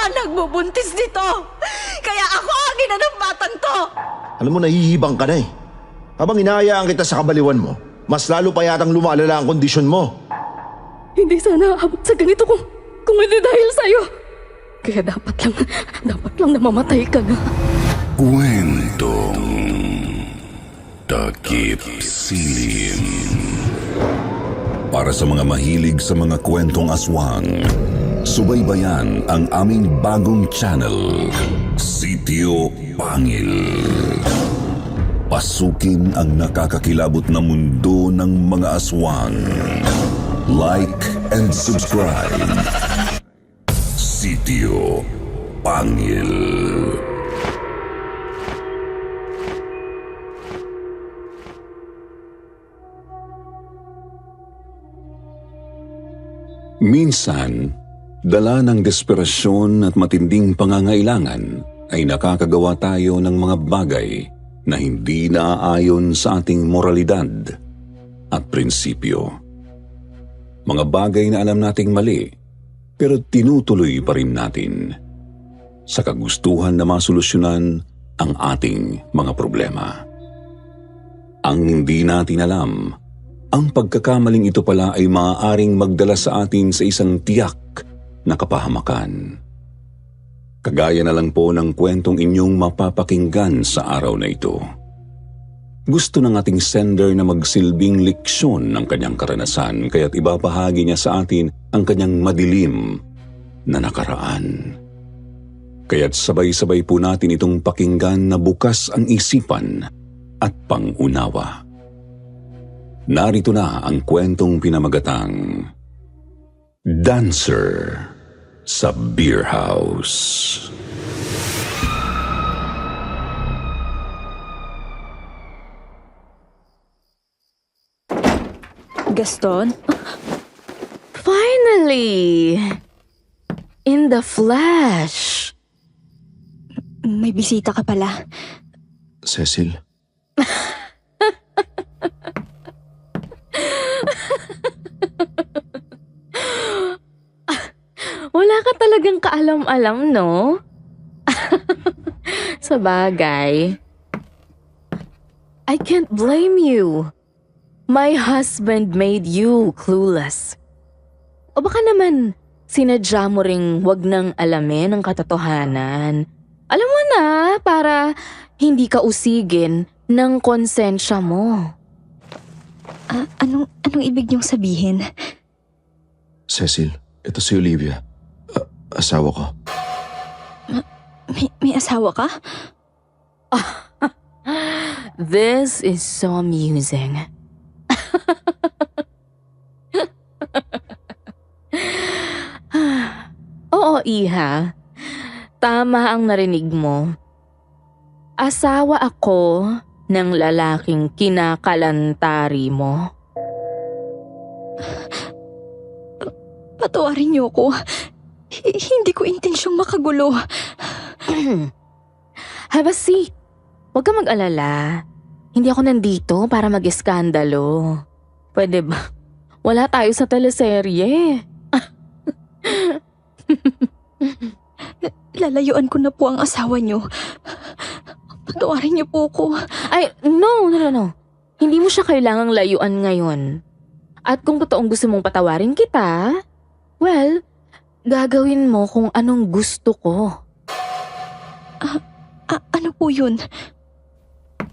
ang nagbubuntis nito. Kaya ako ang ina ng batang to. Alam mo, nahihibang ka na eh. Habang hinahayaan kita sa kabaliwan mo, mas lalo pa yatang lumalala ang kondisyon mo. Hindi sana aabot sa ganito kung hindi dahil sa'yo. Kaya dapat lang na mamatay ka na. Kwentong Takip Silim. Para sa mga mahilig sa mga kwentong aswang, subaybayan ang aming bagong channel, Sitio Pangil. Pasukin ang nakakakilabot na mundo ng mga aswang. Like and subscribe. Sitio Pangil. Minsan, dala ng desperasyon at matinding pangangailangan ay nakakagawa tayo ng mga bagay na hindi naaayon sa ating moralidad at prinsipyo. Mga bagay na alam nating mali, pero tinutuloy pa rin natin sa kagustuhan na masolusyonan ang ating mga problema. Ang hindi natin alam, ang pagkakamaling ito pala ay maaaring magdala sa atin sa isang tiyak na kapahamakan. Kagaya na lang po ng kwentong inyong mapapakinggan sa araw na ito. Gusto ng ating sender na magsilbing leksyon ng kanyang karanasan, kaya't ibabahagi niya sa atin ang kanyang madilim na nakaraan. Kaya't sabay-sabay po natin itong pakinggan na bukas ang isipan at pangunawa. Narito na ang kwentong pinamagatang Dancer sa Beer House. Gaston? Finally! In the flesh! May bisita ka pala. Cecil, Wala ka talagang kaalam-alam, no? Sa bagay, I can't blame you. My husband made you clueless. O baka naman, sinadya mo ring wag nang alamin ang katotohanan. Alam mo na, para hindi ka usigin ng konsensya mo. Anong ibig niyong sabihin? Cecil, ito si Olivia. Asawa ko. May asawa ka? This is so amusing. Oo, Iha. Tama ang narinig mo. Asawa ako ng lalaking kinakalantari mo. Patawarin niyo ko. Hindi ko intensyong makagulo. Have a seat. Huwag ka mag-alala. Hindi ako nandito para mag-eskandalo. Pwede ba? Wala tayo sa teleserye. Lalayuan ko na po ang asawa niyo. Patawarin niyo po ko. Ay, no. Hindi mo siya kailangang layuan ngayon. At kung totoong gusto mong patawarin kita, well, gagawin mo kung anong gusto ko. Ano po yun?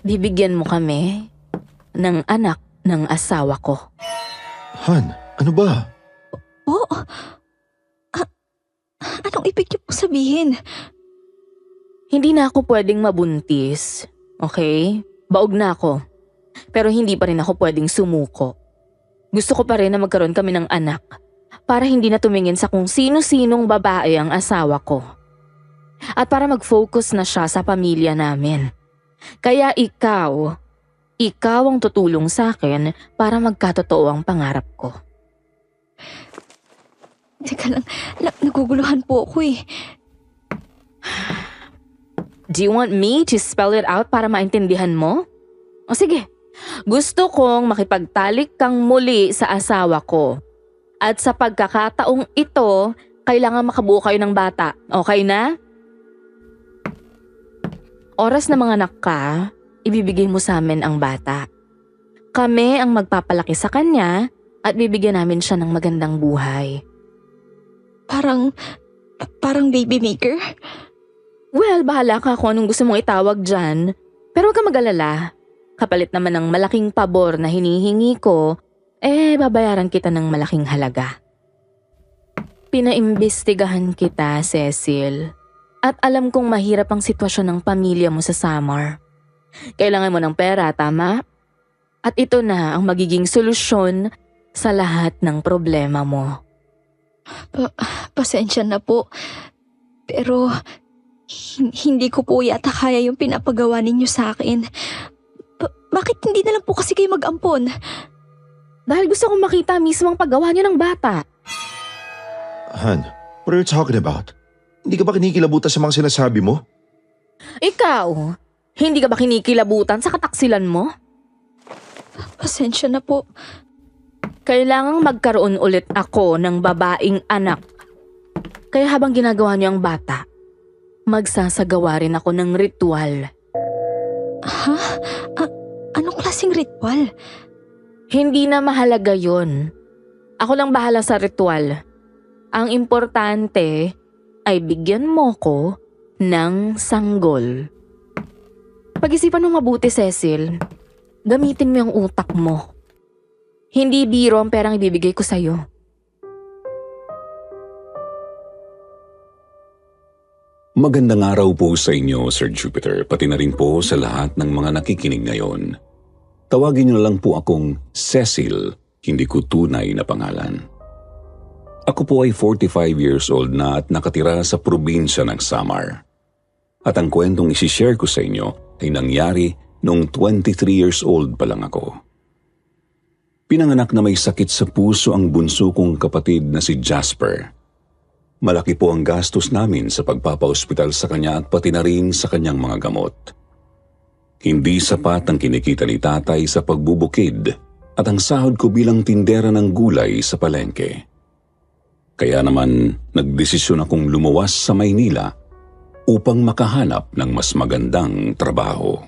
Bibigyan mo kami ng anak ng asawa ko. Han, ano ba? Po? Anong ibig niyo po sabihin? Hindi na ako pwedeng mabuntis, okay? Baog na ako. Pero hindi pa rin ako pwedeng sumuko. Gusto ko pa rin na magkaroon kami ng anak para hindi na tumingin sa kung sino-sinong babae ang asawa ko. At para mag-focus na siya sa pamilya namin. Kaya ikaw ang tutulong sa akin para magkatotoo ang pangarap ko. Teka lang, naguguluhan po ako eh. Do you want me to spell it out para maintindihan mo? O sige, gusto kong makipagtalik kang muli sa asawa ko. At sa pagkakataong ito, Kailangan makabuo kayo ng bata. Okay na? Oras na mga anak ka, ibibigay mo sa amin ang bata. Kami ang magpapalaki sa kanya at bibigyan namin siya ng magandang buhay. Parang baby maker? Well, bahala ka kung anong gusto mong itawag dyan. Pero huwag ka mag-alala. Kapalit naman ng malaking pabor na hinihingi ko, babayaran kita ng malaking halaga. Pinaimbestigahan kita, Cecil. At alam kong mahirap ang sitwasyon ng pamilya mo sa Samar. Kailangan mo ng pera, tama? At ito na ang magiging solusyon sa lahat ng problema mo. Pasensya na po. Pero hindi ko po yata kaya yung pinapagawa ninyo sa akin. Bakit hindi na lang po kasi kayo mag-ampon? Dahil gusto kong makita mismo ang paggawa niyo ng bata. Han, what are you talking about? Hindi ka ba kinikilabutan sa mga sinasabi mo? Ikaw, hindi ka ba kinikilabutan sa kataksilan mo? Pasensya na po. Kailangang magkaroon ulit ako ng babaeng anak. Kaya habang ginagawa niyo ang bata, magsasagawa rin ako ng ritual. Ha? Anong klaseng ritual? Hindi na mahalaga yon. Ako lang bahala sa ritual. Ang importante ay bigyan mo ko ng sanggol. Pag-isipan mo mabuti, Cecil. Gamitin mo yung utak mo. Hindi biro ang perang ibibigay ko sa'yo. Magandang araw po sa inyo, Sir Jupiter, pati na rin po sa lahat ng mga nakikinig ngayon. Tawagin niyo lang po akong Cecil, hindi ko tunay na pangalan. Ako po ay 45 years old na at nakatira sa probinsya ng Samar. At ang kwentong isishare ko sa inyo ay nangyari noong 23 years old pa lang ako. Pinanganak na may sakit sa puso ang bunso kong kapatid na si Jasper. Malaki po ang gastos namin sa pagpapaospital sa kanya at pati na rin sa kanyang mga gamot. Hindi sapat ang kinikita ni tatay sa pagbubukid at ang sahod ko bilang tindera ng gulay sa palengke. Kaya naman nagdesisyon akong lumuwas sa Maynila upang makahanap ng mas magandang trabaho.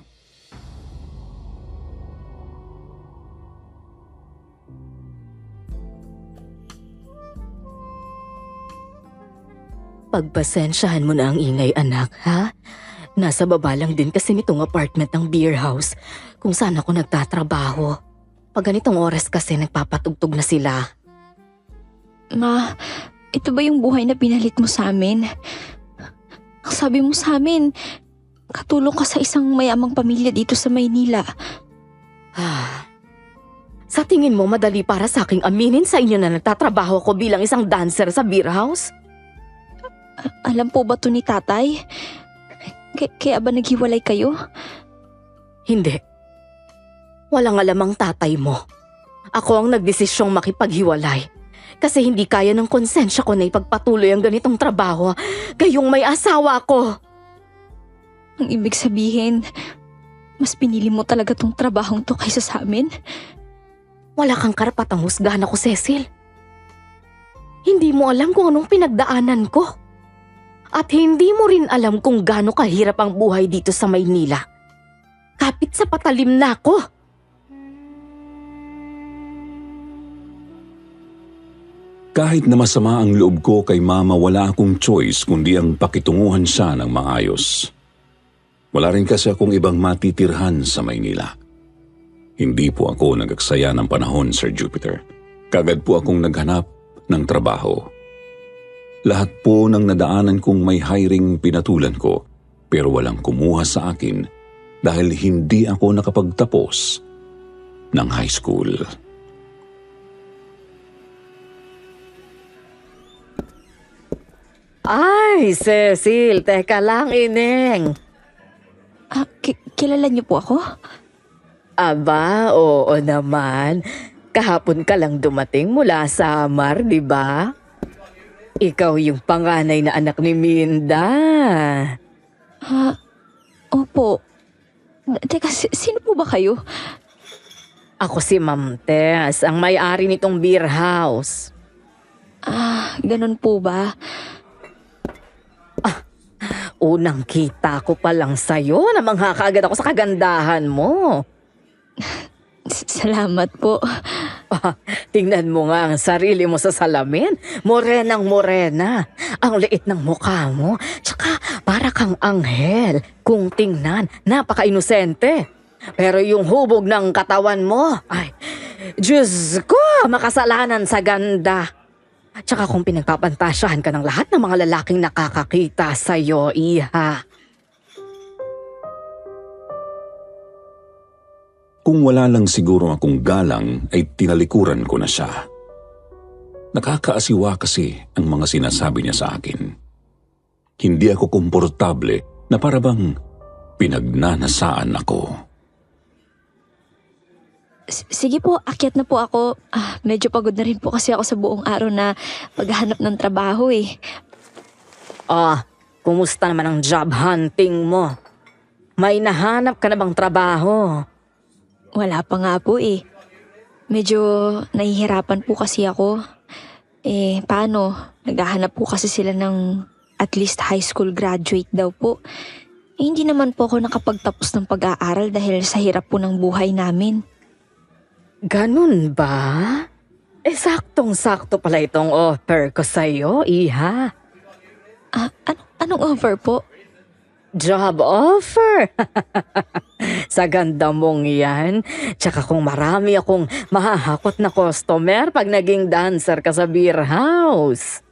Pagpasensyahan mo na ang ingay, anak, ha? Nasa baba lang din kasi nitong apartment ng beer house kung saan ako nagtatrabaho. Pag ganitong oras kasi nagpapatugtog na sila. Ma, ito ba yung buhay na pinalit mo sa amin? Ang sabi mo sa amin, katulong ka sa isang mayamang pamilya dito sa Maynila. Sa tingin mo madali para sa aking aminin sa inyo na nagtatrabaho ako bilang isang dancer sa beer house? Alam po ba to ni tatay? Kaya ba naghiwalay kayo? Hindi. Walang alam ang tatay mo. Ako ang nagdesisyong makipaghiwalay. Kasi hindi kaya ng konsensya ko na ipagpatuloy ang ganitong trabaho. Gayong may asawa ako. Ang ibig sabihin, mas pinili mo talaga tong trabahong to kaysa sa amin? Wala kang karapatang husgahan ako, Cecil. Hindi mo alam kung anong pinagdaanan ko. At hindi mo rin alam kung gaano kahirap ang buhay dito sa Maynila. Kapit sa patalim na ako. Kahit na masama ang loob ko kay mama, wala akong choice kundi ang pakitunguhan siya ng maayos. Wala rin kasi akong ibang matitirhan sa Maynila. Hindi po ako nagaksaya ng panahon, Sir Jupiter. Kagad po akong naghanap ng trabaho. Lahat po ng nadaanan kong may hiring pinatulan ko, pero walang kumuha sa akin dahil hindi ako nakapagtapos ng high school. Ay, Cecil, teka lang, ineng. Kilala niyo po ako? Aba, oo naman. Kahapon ka lang dumating mula sa Samar, di ba? Ikaw yung panganay na anak ni Minda. Opo. Teka, sino po ba kayo? Ako si Ma'am Tess, ang may-ari nitong beer house. Ganun po ba? Unang kita ko pa lang sa'yo na mangha kaagad ako sa kagandahan mo. Salamat po. Tingnan mo nga ang sarili mo sa salamin. Morenang morena. Ang liit ng mukha mo. Tsaka para kang anghel. Kung tingnan, napaka-inosente. Pero yung hubog ng katawan mo, ay, Diyos ko, makasalanan sa ganda. Tsaka kung pinagpapantasyahan ka ng lahat ng mga lalaking nakakakita sa'yo, iha. Kung wala lang siguro akong galang ay tinalikuran ko na siya. Nakakaasiwa kasi ang mga sinasabi niya sa akin. Hindi ako komportable na para bang pinagnanasaan ako. Sige po, akyat na po ako. Medyo pagod na rin po kasi ako sa buong araw na paghahanap ng trabaho eh. Kumusta naman ang job hunting mo? May nahanap ka na bang trabaho? Wala pa nga po eh. Medyo nahihirapan po kasi ako. Paano? Naghahanap po kasi sila ng at least high school graduate daw po. Hindi naman po ako nakapagtapos ng pag-aaral dahil sa hirap po ng buhay namin. Ganun ba? Saktong-sakto pala itong offer ko sa'yo, iha. Anong offer po? Job offer! Sa ganda mong yan. Tsaka kung marami akong mahahakot na customer pag naging dancer ka sa beer house.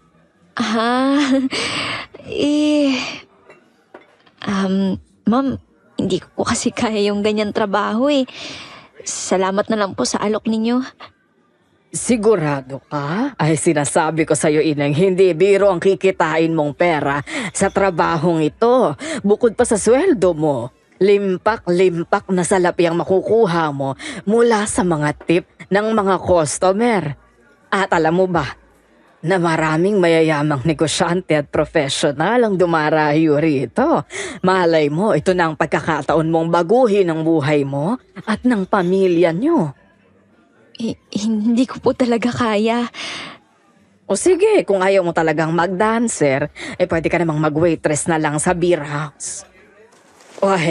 Ma'am, hindi ko po kasi kaya yung ganyan trabaho eh. Salamat na lang po sa alok ninyo. Sigurado ka? Ay sinasabi ko sa'yo inang hindi biro ang kikitain mong pera sa trabahong ito. Bukod pa sa sweldo mo, limpak-limpak na salapi ang makukuha mo mula sa mga tip ng mga customer. At alam mo ba na maraming mayayamang negosyante at professional ang dumarayo rito? Malay mo, ito na ang pagkakataon mong baguhin ang buhay mo at ng pamilya nyo. Hindi ko po talaga kaya. O sige, kung ayaw mo talagang mag-dancer, pwede ka namang mag-waitress na lang sa beer house.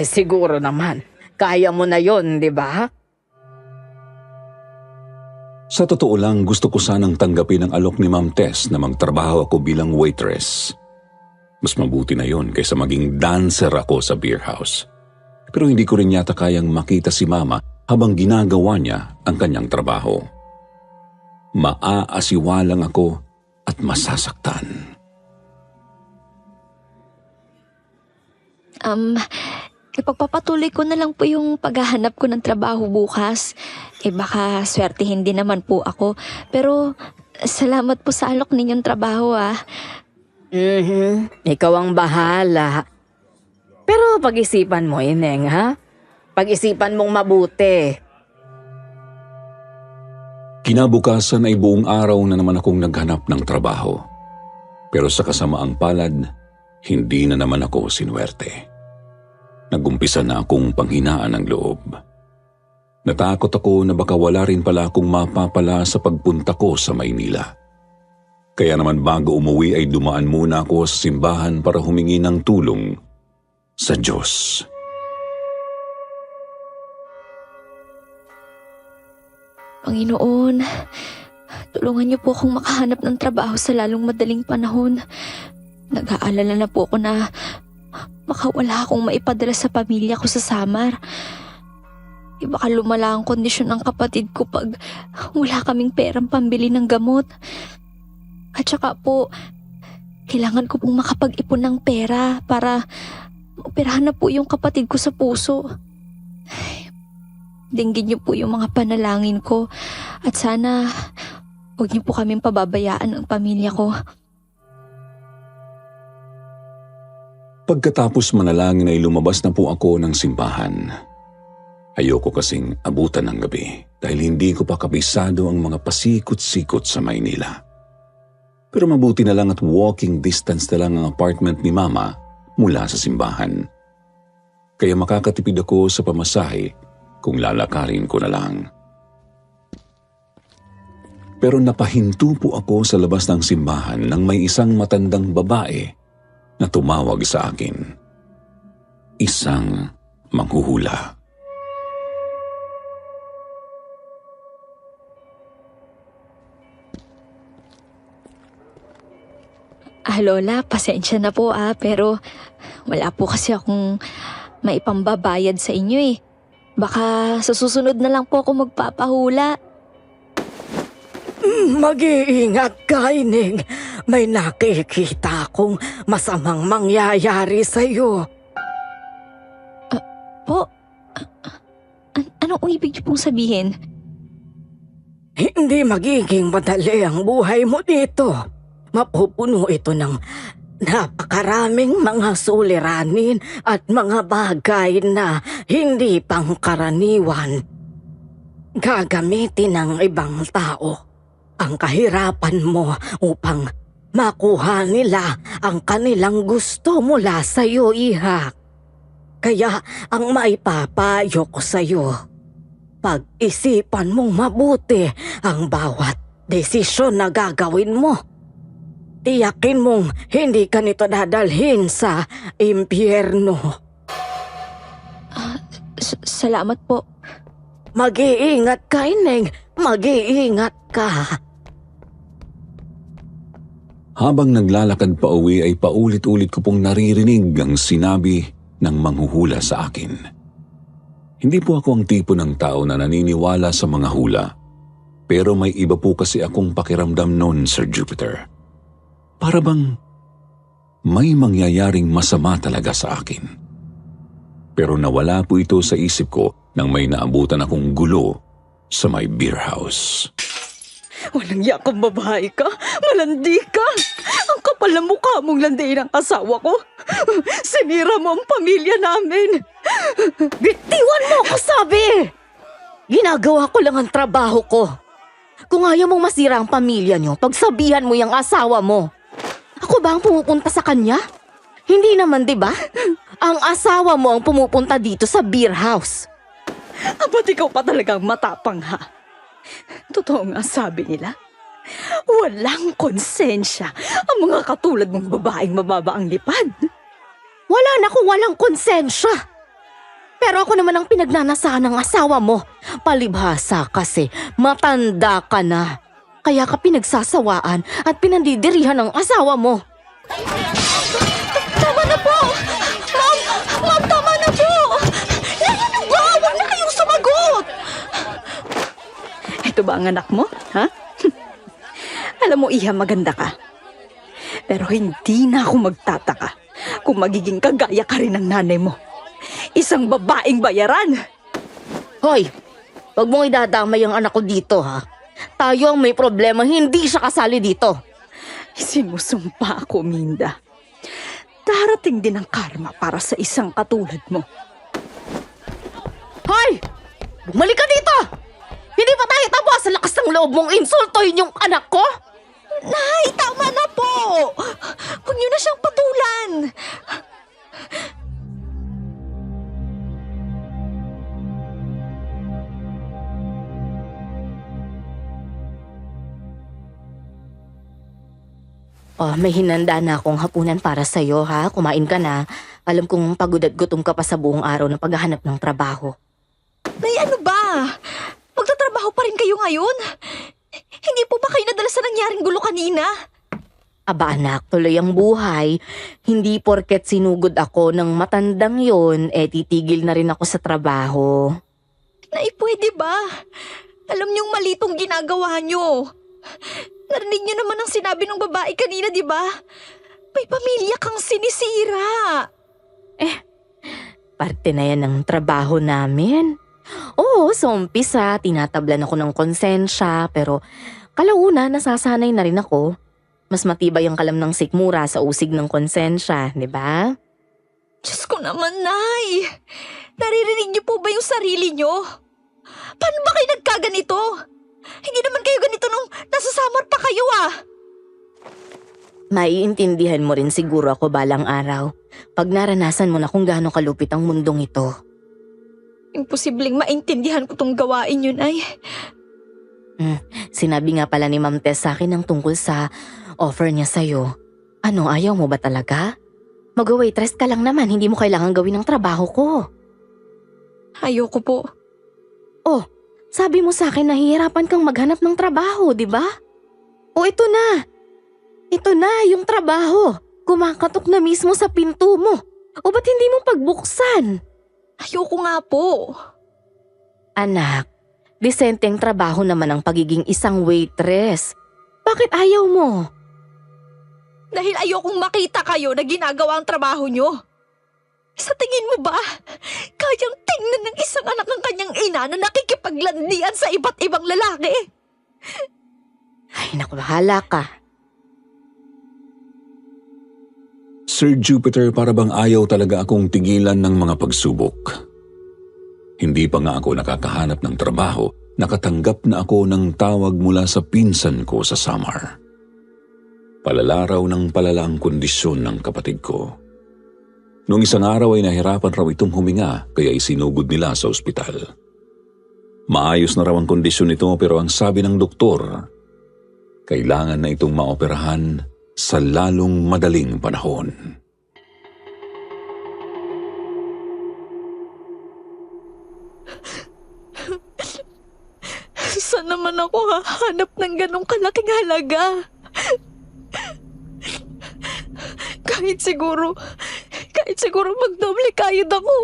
Siguro naman. Kaya mo na yon, di ba? Sa totoo lang, gusto ko sanang tanggapin ang alok ni Ma'am Tess na magtrabaho ako bilang waitress. Mas mabuti na yon kaysa maging dancer ako sa beer house. Pero hindi ko rin yata kayang makita si Mama habang ginagawa niya ang kanyang trabaho. Maaasiwa lang ako at masasaktan. Ipagpapatuloy ko na lang po yung paghahanap ko ng trabaho bukas. Baka swertihin din naman po ako. Pero salamat po sa alok ninyong trabaho Ikaw ang bahala. Pero pag-isipan mo, Ineng, ha? Pag-isipan mong mabuti. Kinabukasan ay buong araw na naman akong naghanap ng trabaho. Pero sa kasamaang palad, hindi na naman ako sinuwerte. Nagumpisa na akong panghinaan ng loob. Natakot ako na baka wala rin pala akong mapapala sa pagpunta ko sa Maynila. Kaya naman bago umuwi ay dumaan muna ako sa simbahan para humingi ng tulong sa Diyos. Panginoon, tulungan niyo po akong makahanap ng trabaho sa lalong madaling panahon. Nag-aalala na po ako na baka wala akong maipadala sa pamilya ko sa Samar. Baka lumala ang kondisyon ng kapatid ko pag wala kaming perang pambili ng gamot. At saka po, kailangan ko pong makapag-ipon ng pera para operahan na po yung kapatid ko sa puso. Dinggin niyo po yung mga panalangin ko at sana huwag niyo po kaming pababayaan ang pamilya ko. Pagkatapos manalangin ay lumabas na po ako ng simbahan. Ayoko kasing abutan ng gabi dahil hindi ko pa kabisado ang mga pasikot-sikot sa Maynila. Pero mabuti na lang at walking distance na lang ang apartment ni Mama mula sa simbahan. Kaya makakatipid ako sa pamasahe kung lalakarin ko na lang. Pero napahinto po ako sa labas ng simbahan nang may isang matandang babae na tumawag sa akin. Isang manghuhula. Lola, pasensya na po pero wala po kasi akong maipambabayad sa inyo eh. Baka sa susunod na lang po ako magpapahula. Mag-iingat ka, Ining. May nakikita akong masamang mangyayari sa'yo. Po, anong ibig niyo pong sabihin? Hindi magiging madali ang buhay mo dito. Mapupuno ito ng napakaraming mga suliranin at mga bagay na hindi pangkaraniwan. Gagamitin ng ibang tao ang kahirapan mo upang makuha nila ang kanilang gusto mula sa iyo, iha. Kaya ang maipapayo ko sa iyo, pag-isipan mong mabuti ang bawat desisyon na gagawin mo. Tiyakin mong hindi ka nito dadalhin sa impyerno. Salamat po. Mag-iingat ka, Ineng. Mag-iingat ka. Habang naglalakad pa uwi ay paulit-ulit ko pong naririnig ang sinabi ng manghuhula sa akin. Hindi po ako ang tipo ng tao na naniniwala sa mga hula. Pero may iba po kasi akong pakiramdam noon, Sir Jupiter. Para bang may mangyayaring masama talaga sa akin. Pero nawala po ito sa isip ko nang may naabutan akong gulo sa may beer house. Walang yakang babae ka. Malandi ka. Ang kapal ng mukha mong landiin ang asawa ko. Sinira mo ang pamilya namin. Bitiwan mo ako, sabi! Ginagawa ko lang ang trabaho ko. Kung ayaw mong masira ang pamilya niyo, pagsabihan mo yung asawa mo. Ako ba ang pumupunta sa kanya? Hindi naman, di ba? Ang asawa mo ang pumupunta dito sa beer house. Ba't ikaw pa talagang matapang, ha? Totoo nga sabi nila. Walang konsensya ang mga katulad mong babaeng mababa ang lipad. Wala na kung walang konsensya. Pero ako naman ang pinagnanasahan ng asawa mo. Palibhasa kasi matanda ka na. Kaya ka pinagsasawaan at pinandidirihan ng asawa mo. Tama na po! Ma'am, tama na po! Ano ba? Huwag na kayong sumagot! Ito ba ang anak mo? Ha? Alam mo, Iha, maganda ka. Pero hindi na ako magtataka kung magiging kagaya ka rin ng nanay mo. Isang babaeng bayaran! Hoy! Huwag mong idadamay ang anak ko dito, ha? Tayo ang may problema, hindi siya kasali dito. Sinusumpa ako, Minda. Darating din ang karma para sa isang katulad mo. Hoy! Bumalik ka dito! Hindi pa tayo tapos sa lakas ng loob mong insultohin yung anak ko? Nay, tama na po! Huwag niyo na siyang patulan! Oh, may hinanda na akong hapunan para sa'yo, ha? Kumain ka na. Alam kong pagod at gutom ka pa sa buong araw na paghahanap ng trabaho. Nay, ano ba? Magtatrabaho pa rin kayo ngayon? Hindi po ba kayo nadala sa nangyaring gulo kanina? Aba anak, tuloy ang buhay. Hindi porket sinugod ako ng matandang yon, titigil na rin ako sa trabaho. Nay, pwede ba? Alam niyong mali itong ginagawa niyo. Narinig niyo naman ang sinabi ng babae kanina, di ba? May pamilya kang sinisira. Parte na yan ng trabaho namin. Oo, sa umpisa, tinatablan ako ng konsensya, pero kalauna, nasasanay na rin ako. Mas matibay ang kalam ng sikmura sa usig ng konsensya, di ba? Diyos ko naman, Nay. Naririnig niyo po ba yung sarili niyo? Paano ba kayo nagkaganito? Hindi naman kayo ganito nung nasa summer pa kayo, ah. Maiintindihan mo rin siguro ako balang araw pag naranasan mo na kung gaano kalupit ang mundong ito. Imposibleng maintindihan ko tong gawain yun, ay. Sinabi nga pala ni Ma'am Tess sa akin ng tungkol sa offer niya sa'yo. Ano, ayaw mo ba talaga? Mag-waitress ka lang naman, hindi mo kailangan gawin ang trabaho ko. Ayoko po. Oh, sabi mo sa akin nahihirapan kang maghanap ng trabaho, di ba? O ito na. Ito na yung trabaho. Kumakatok na mismo sa pinto mo. O ba't hindi mo pagbuksan? Ayoko nga po. Anak, disenteng trabaho naman ang pagiging isang waitress. Bakit ayaw mo? Dahil ayokong makita kayo na ginagawa ang trabaho nyo. Sa tingin mo ba, kayang tingnan ng isang anak ng kanyang ina na nakikipaglandian sa iba't ibang lalaki? Ay naku, bahala ka. Sir Jupiter, para bang ayaw talaga akong tigilan ng mga pagsubok. Hindi pa nga ako nakakahanap ng trabaho, nakatanggap na ako ng tawag mula sa pinsan ko sa Samar. Palala raw ng palala ang kondisyon ng kapatid ko. Noong isang araw ay nahirapan raw itong huminga kaya isinugod nila sa ospital. Maayos na raw ang kondisyon nito pero ang sabi ng doktor, kailangan na itong maoperahan sa lalong madaling panahon. Saan naman ako hahanap ng ganong kalaking halaga? Kahit siguro magdoble kayod ako,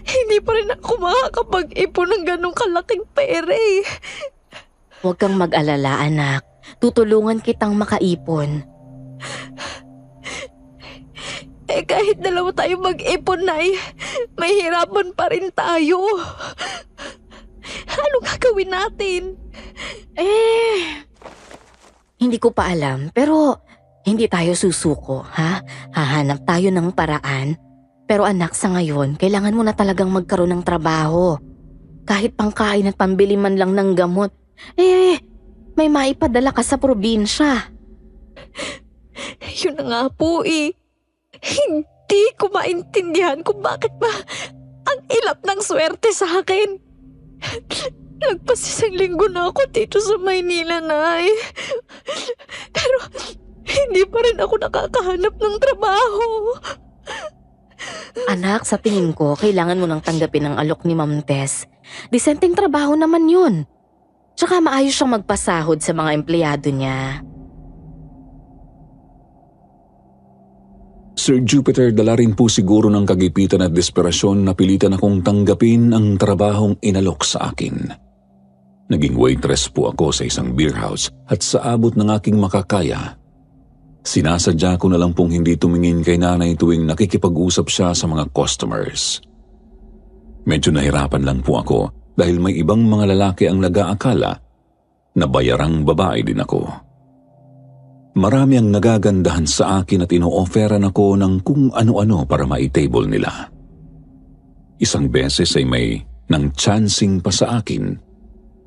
hindi pa rin ako makakapag-ipon ng ganong kalaking pera eh. Huwag kang mag-alala, anak. Tutulungan kitang makaipon. Eh kahit dalawa tayo mag-ipon, Nay, may hirapan pa rin tayo. Anong gagawin natin? Hindi ko pa alam, pero hindi tayo susuko, ha? Hahanap tayo ng paraan. Pero anak, sa ngayon, kailangan mo na talagang magkaroon ng trabaho. Kahit pangkain at pambili man lang ng gamot, may maipadala ka sa probinsya. Yun na nga po eh. Hindi ko maintindihan kung bakit ba ang ilap ng swerte sa akin. Lagpas isang linggo na ako dito sa Maynila, Nay. Pero hindi pa rin ako nakakahanap ng trabaho. Anak, sa tingin ko, kailangan mo nang tanggapin ang alok ni Ma'am Tess. Disenteng trabaho naman yun. Tsaka maayos siyang magpasahod sa mga empleyado niya. Sir Jupiter, dala rin po siguro ng kagipitan at desperasyon na pilitan akong tanggapin ang trabahong inalok sa akin. Naging waitress po ako sa isang beer house at sa abot ng aking makakaya, sinasadya ko na lang pong hindi tumingin kay nanay tuwing nakikipag-usap siya sa mga customers. Medyo nahirapan lang po ako dahil may ibang mga lalaki ang nag-aakala na bayarang babae din ako. Marami ang nagagandahan sa akin at ino-offeran ako ng kung ano-ano para ma-table nila. Isang beses ay may nang chancing pa sa akin,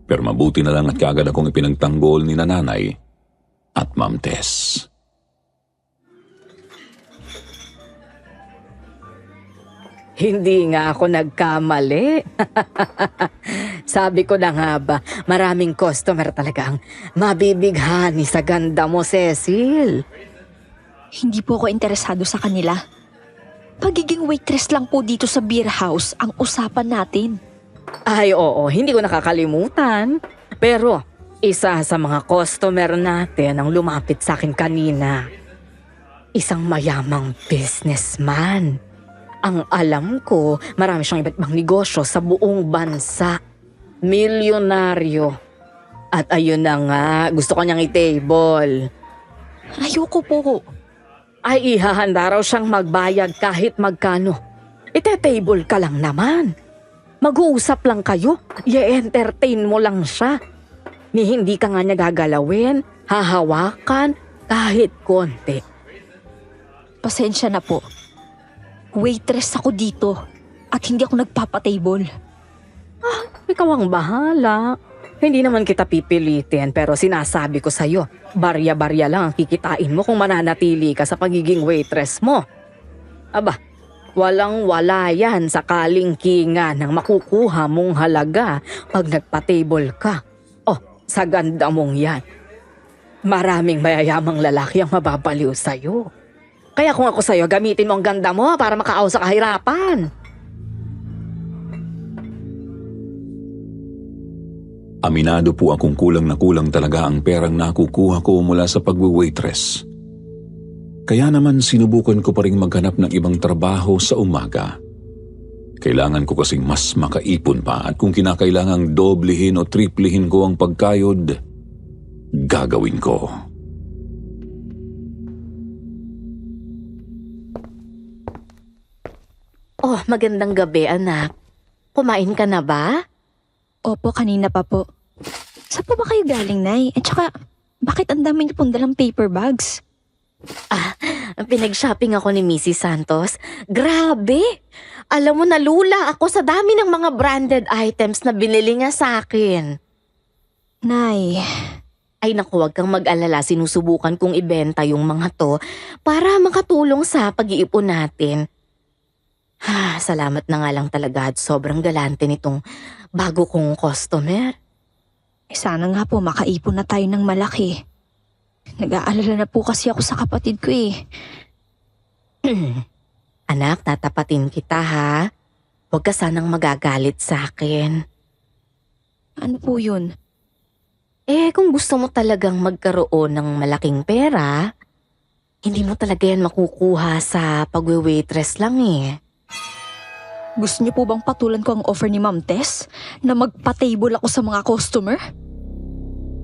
pero mabuti na lang at kaagad akong ipinagtanggol ni nanay at Ma'am Tess. Hindi nga ako nagkamali. Sabi ko na nga ba, maraming customer talagang mabibighani sa ganda mo, Cecil. Hindi po ako interesado sa kanila. Pagiging waitress lang po dito sa beer house ang usapan natin. Ay oo, hindi ko nakakalimutan. Pero isa sa mga customer natin ang lumapit sa akin kanina. Isang mayamang businessman. Ang alam ko, marami siyang iba't ibang negosyo sa buong bansa. Milyonaryo. At ayun na nga, gusto ko niyang i-table. Ayoko po. Ay ihahanda raw siyang magbayad kahit magkano. Ite-table ka lang naman. Mag-uusap lang kayo, i-entertain mo lang siya. Ni hindi ka nga niya gagalawin, hahawakan, kahit konti. Pasensya na po. Waitress ako dito at hindi ako nagpapatable. Ikaw ang bahala. Hindi naman kita pipilitin pero sinasabi ko sa'yo, barya-barya lang ang kikitain mo kung mananatili ka sa pagiging waitress mo. Aba, walang-wala yan sa kalingkingan ng makukuha mong halaga pag nagpa-table ka. Oh, Sa ganda mong yan, maraming mayayamang lalaki ang mababaliw sa'yo. Kaya kung ako sa'yo, gamitin mo ang ganda mo para makaaw sa kahirapan. Aminado po akong kulang na kulang talaga ang perang nakukuha ko mula sa pagwe-waitress. Kaya naman sinubukan ko pa rin maghanap ng ibang trabaho sa umaga. Kailangan ko kasing mas makaipon pa at kung kinakailangang doblehin o triplihin ko ang pagkayod, gagawin ko. Oh, magandang gabi, anak. Kumain ka na ba? Opo, kanina pa po. Saan po ba kayo galing, Nay? At saka, bakit ang dami niyo pong dalang paper bags? Pinag-shopping ako ni Mrs. Santos. Grabe! Alam mo, nalula ako sa dami ng mga branded items na binili niya sa akin. Nay, Ay naku, huwag kang mag-alala. Sinusubukan kong ibenta yung mga to para makatulong sa pag-iipon natin. Salamat na nga lang talaga at sobrang galante nitong bago kong customer. sana nga po makaipon na tayo ng malaki. Nag-aalala na po kasi ako sa kapatid ko eh. Anak, tatapatin kita ha. Huwag ka sanang magagalit sa akin. Ano po yun? Kung gusto mo talagang magkaroon ng malaking pera, hindi mo talaga yan makukuha sa pagwe-waitress lang eh. Gusto niyo po bang patulan ko ang offer ni Ma'am Tess na magpa-table ako sa mga customer?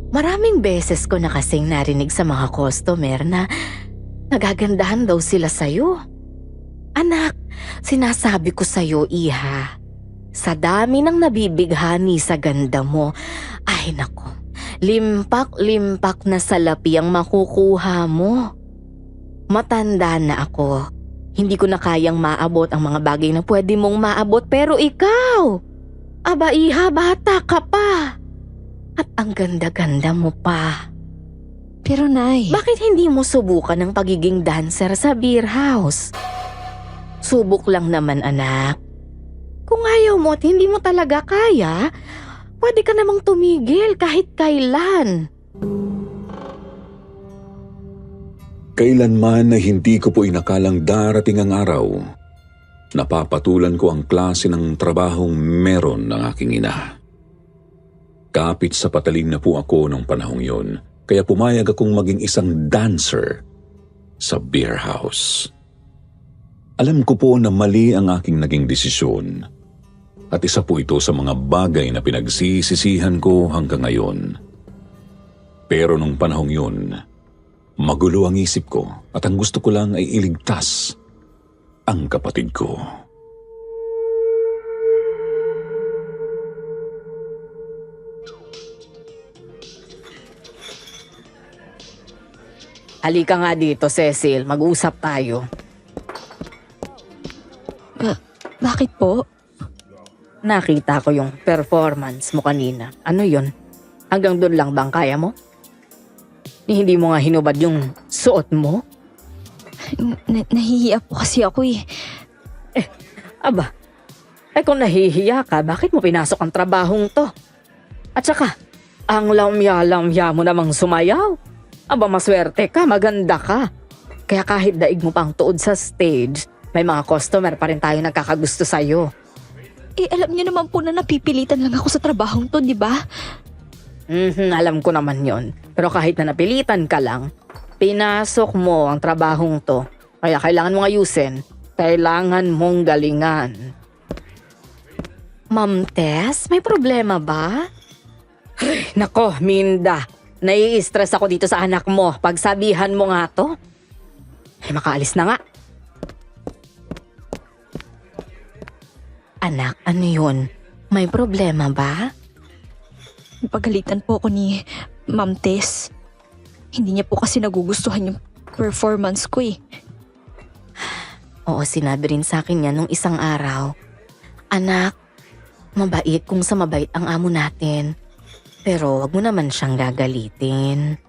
Maraming beses ko na kasing narinig sa mga customer na nagagandahan daw sila sa'yo. Anak, sinasabi ko sa'yo, iha, sa dami ng nabibighani sa ganda mo, ay nako, limpak-limpak na salapi ang makukuha mo. Matanda na ako. Hindi ko na kayang maabot ang mga bagay na pwede mong maabot, pero ikaw, aba iha, bata ka pa. At ang ganda-ganda mo pa. Pero Nay, Bakit hindi mo subukan ang pagiging dancer sa beer house? Subok lang naman, anak. Kung ayaw mo at hindi mo talaga kaya, pwede ka namang tumigil kahit kailan. Kailanman na hindi ko po inakalang darating ang araw, napapatulan ko ang klase ng trabahong meron ng aking ina. Kapit sa patalim na po ako nung panahong yun, kaya pumayag akong maging isang dancer sa beer house. Alam ko po na mali ang aking naging desisyon at isa po ito sa mga bagay na pinagsisisihan ko hanggang ngayon. Pero nung panahong yun, magulo ang isip ko at ang gusto ko lang ay iligtas ang kapatid ko. Halika nga dito, Cecil. Mag-usap tayo. bakit po? Nakita ko yung performance mo kanina. Ano yun? Hanggang doon lang bang kaya mo? Hindi mo nga hinubad yung suot mo? Nahihiya po kasi ako eh. Aba, kung nahihiya ka, bakit mo pinasok ang trabahong to? At saka, ang lamya-lamya mo namang sumayaw. Aba, maswerte ka, maganda ka. Kaya kahit daig mo pang tuod sa stage, may mga customer pa rin tayo nagkakagusto sa'yo. Alam niyo naman po na napipilitan lang ako sa trabahong to, di ba? Alam ko naman yon. Pero kahit na napilitan ka lang, pinasok mo ang trabahong to. Kaya kailangan mong ayusin. Kailangan mong galingan. Ma'am Tess, may problema ba? Nako, Minda. Nai-stress ako dito sa anak mo. Pagsabihan mo nga to. Makaalis na nga. Anak, ano yun? May problema ba? Napagalitan po ako ni Ma'am Tess. Hindi niya po kasi nagugustuhan yung performance ko eh. Oo, sinabi rin sa akin yan nung isang araw. Anak, mabait kung sa mabait ang amo natin. Pero wag mo naman siyang gagalitin.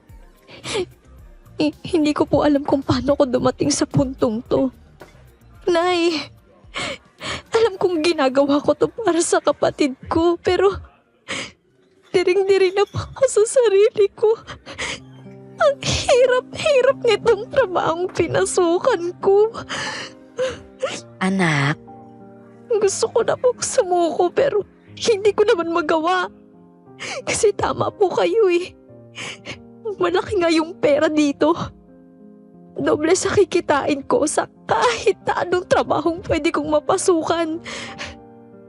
Hindi ko po alam kung paano ko dumating sa puntong to. Nay, alam kong ginagawa ko to para sa kapatid ko, pero Diring-diri na po ako sa sarili ko. Ang hirap-hirap nitong trabahong pinasukan ko. Anak, Gusto ko na pong sumuko pero hindi ko naman magawa. Kasi tama po kayo eh. Malaki nga yung pera dito. Doble sa kikitain ko sa kahit na anong trabahong pwede kong mapasukan.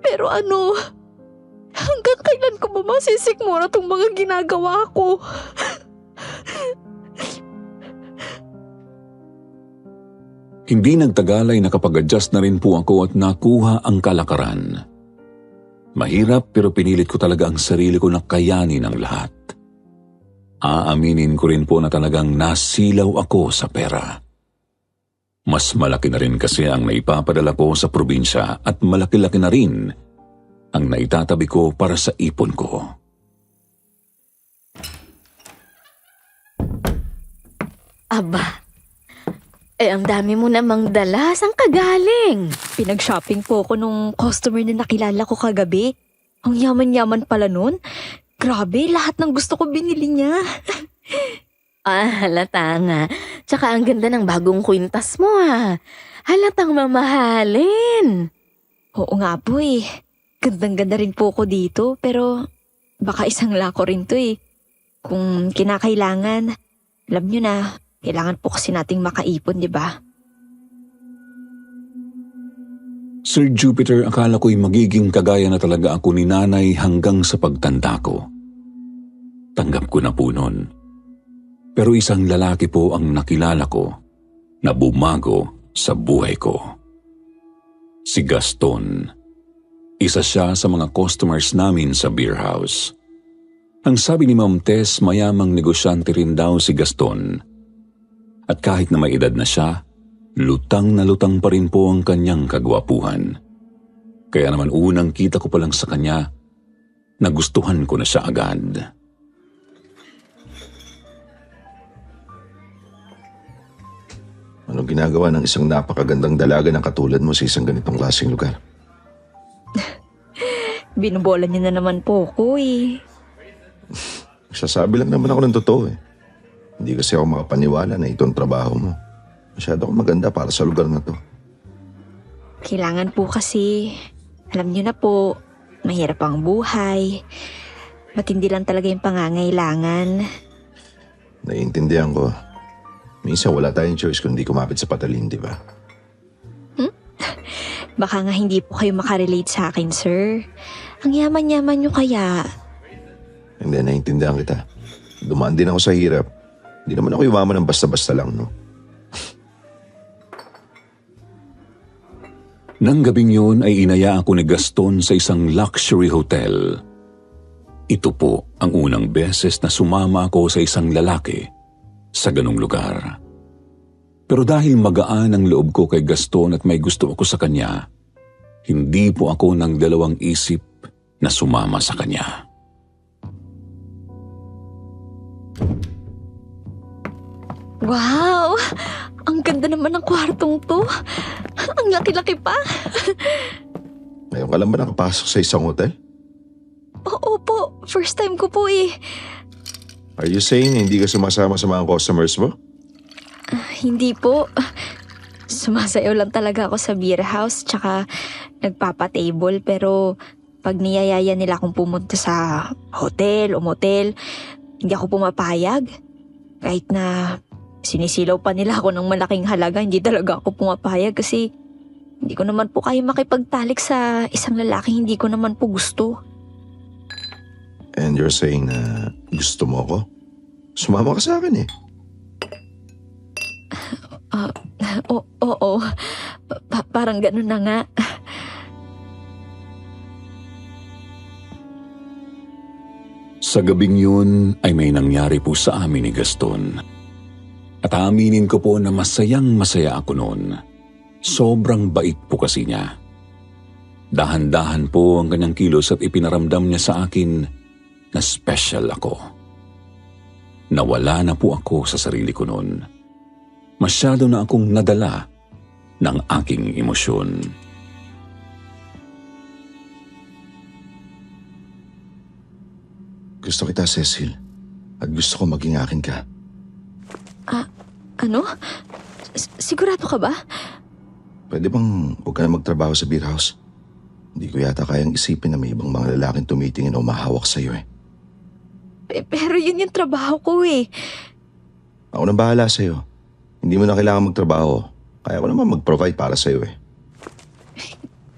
Pero ano, hanggang kailan ko ba masisikmura tong mga ginagawa ko? Hindi nagtagal ay nakapag-adjust na rin po ako at nakuha ang kalakaran. Mahirap pero pinilit ko talaga ang sarili ko na kayanin ang lahat. Aaminin ko rin po na talagang nasilaw ako sa pera. Mas malaki na rin kasi ang naipapadala ko sa probinsya at malaki-laki na rin ang naitatabi ko para sa ipon ko. aba, ang dami mo namang dala. Saan ka galing? Pinag-shopping po ako nung customer na nakilala ko kagabi. Ang yaman-yaman pala nun. Grabe, lahat ng gusto ko binili niya. Halata nga. Tsaka ang ganda ng bagong kwintas mo Halatang mamahalin. Oo nga po eh. Gandang-ganda rin po ako dito pero baka isang lako rin to eh. Kung kinakailangan, alam nyo na, kailangan po kasi nating makaipon, di ba? Sir Jupiter, akala ko'y magiging kagaya na talaga ako ni nanay hanggang sa pagtanda ko. Tanggap ko na po nun. Pero isang lalaki po ang nakilala ko na bumago sa buhay ko. Si Gaston. Isa siya sa mga customers namin sa beer house. Ang sabi ni Ma'am Tess, mayamang negosyante rin daw si Gaston. At kahit na may edad na siya, lutang na lutang pa rin po ang kanyang kagwapuhan. Kaya naman unang kita ko pa lang sa kanya, nagustuhan ko na siya agad. Anong ginagawa ng isang napakagandang dalaga ng katulad mo sa isang ganitong klaseng lugar? Binubola niya na naman po ko eh. Sasabi lang naman ako ng totoo eh. Hindi kasi ako makapaniwala na itong trabaho mo. Masyado akong maganda para sa lugar na to. Kailangan po kasi, alam niyo na po, mahirap ang buhay. Matindi lang talaga yung pangangailangan. Naiintindihan ko. Minsan wala tayong choice kundi kumapit sa patalin, di ba? Baka nga hindi po kayo makarelate sa akin, sir. Ang yaman-yaman niyo kaya. Hindi, naiintindihan kita. Dumaan din ako sa hirap. Hindi naman ako yumaman ng basta-basta lang, no? Nang gabing yun ay inaya ako ni Gaston sa isang luxury hotel. Ito po ang unang beses na sumama ako sa isang lalaki sa ganong lugar. Pero dahil magaan ang loob ko kay Gaston at may gusto ako sa kanya, hindi po ako ng dalawang isip na sumama sa kanya. Wow! Ang ganda naman ng kwartong to. Ang laki-laki pa. Ngayon ka lang ba nakapasok sa isang hotel? Oo po, first time ko po eh. Are you saying hindi ka sumasama sa mga customers mo? Hindi po. Sumasayaw lang talaga ako sa beer house tsaka nagpapa-table pero pag niyayaya nila akong pumunta sa hotel o motel, hindi ako pumapayag. Kahit na sinisilaw pa nila ako ng malaking halaga, hindi talaga ako pumapayag kasi hindi ko naman po kaya makipagtalik sa isang lalaki hindi ko naman po gusto. And you're saying na gusto mo ako? Sumama ka sa akin eh. Oo. Parang ganun na nga. Sa gabing yun ay may nangyari po sa amin ni Gaston. At aminin ko po na masayang masaya ako noon. Sobrang bait po kasi niya. Dahan-dahan po ang kanyang kilos at ipinaramdam niya sa akin na special ako. Nawala na po ako sa sarili ko noon. Masyado na akong nadala ng aking emosyon. Gusto kita, Cecil. At gusto ko maging akin ka. Ano? Sigurado ka ba? Pwede bang huwag ka na magtrabaho sa beer house? Hindi ko yata kayang isipin na may ibang mga lalaking tumitingin o mahawak sa'yo eh. Pero yun yung trabaho ko eh. Ako nang bahala sa'yo. Hindi mo na kailangan magtrabaho. Kaya ko naman mag-provide para sa'yo eh.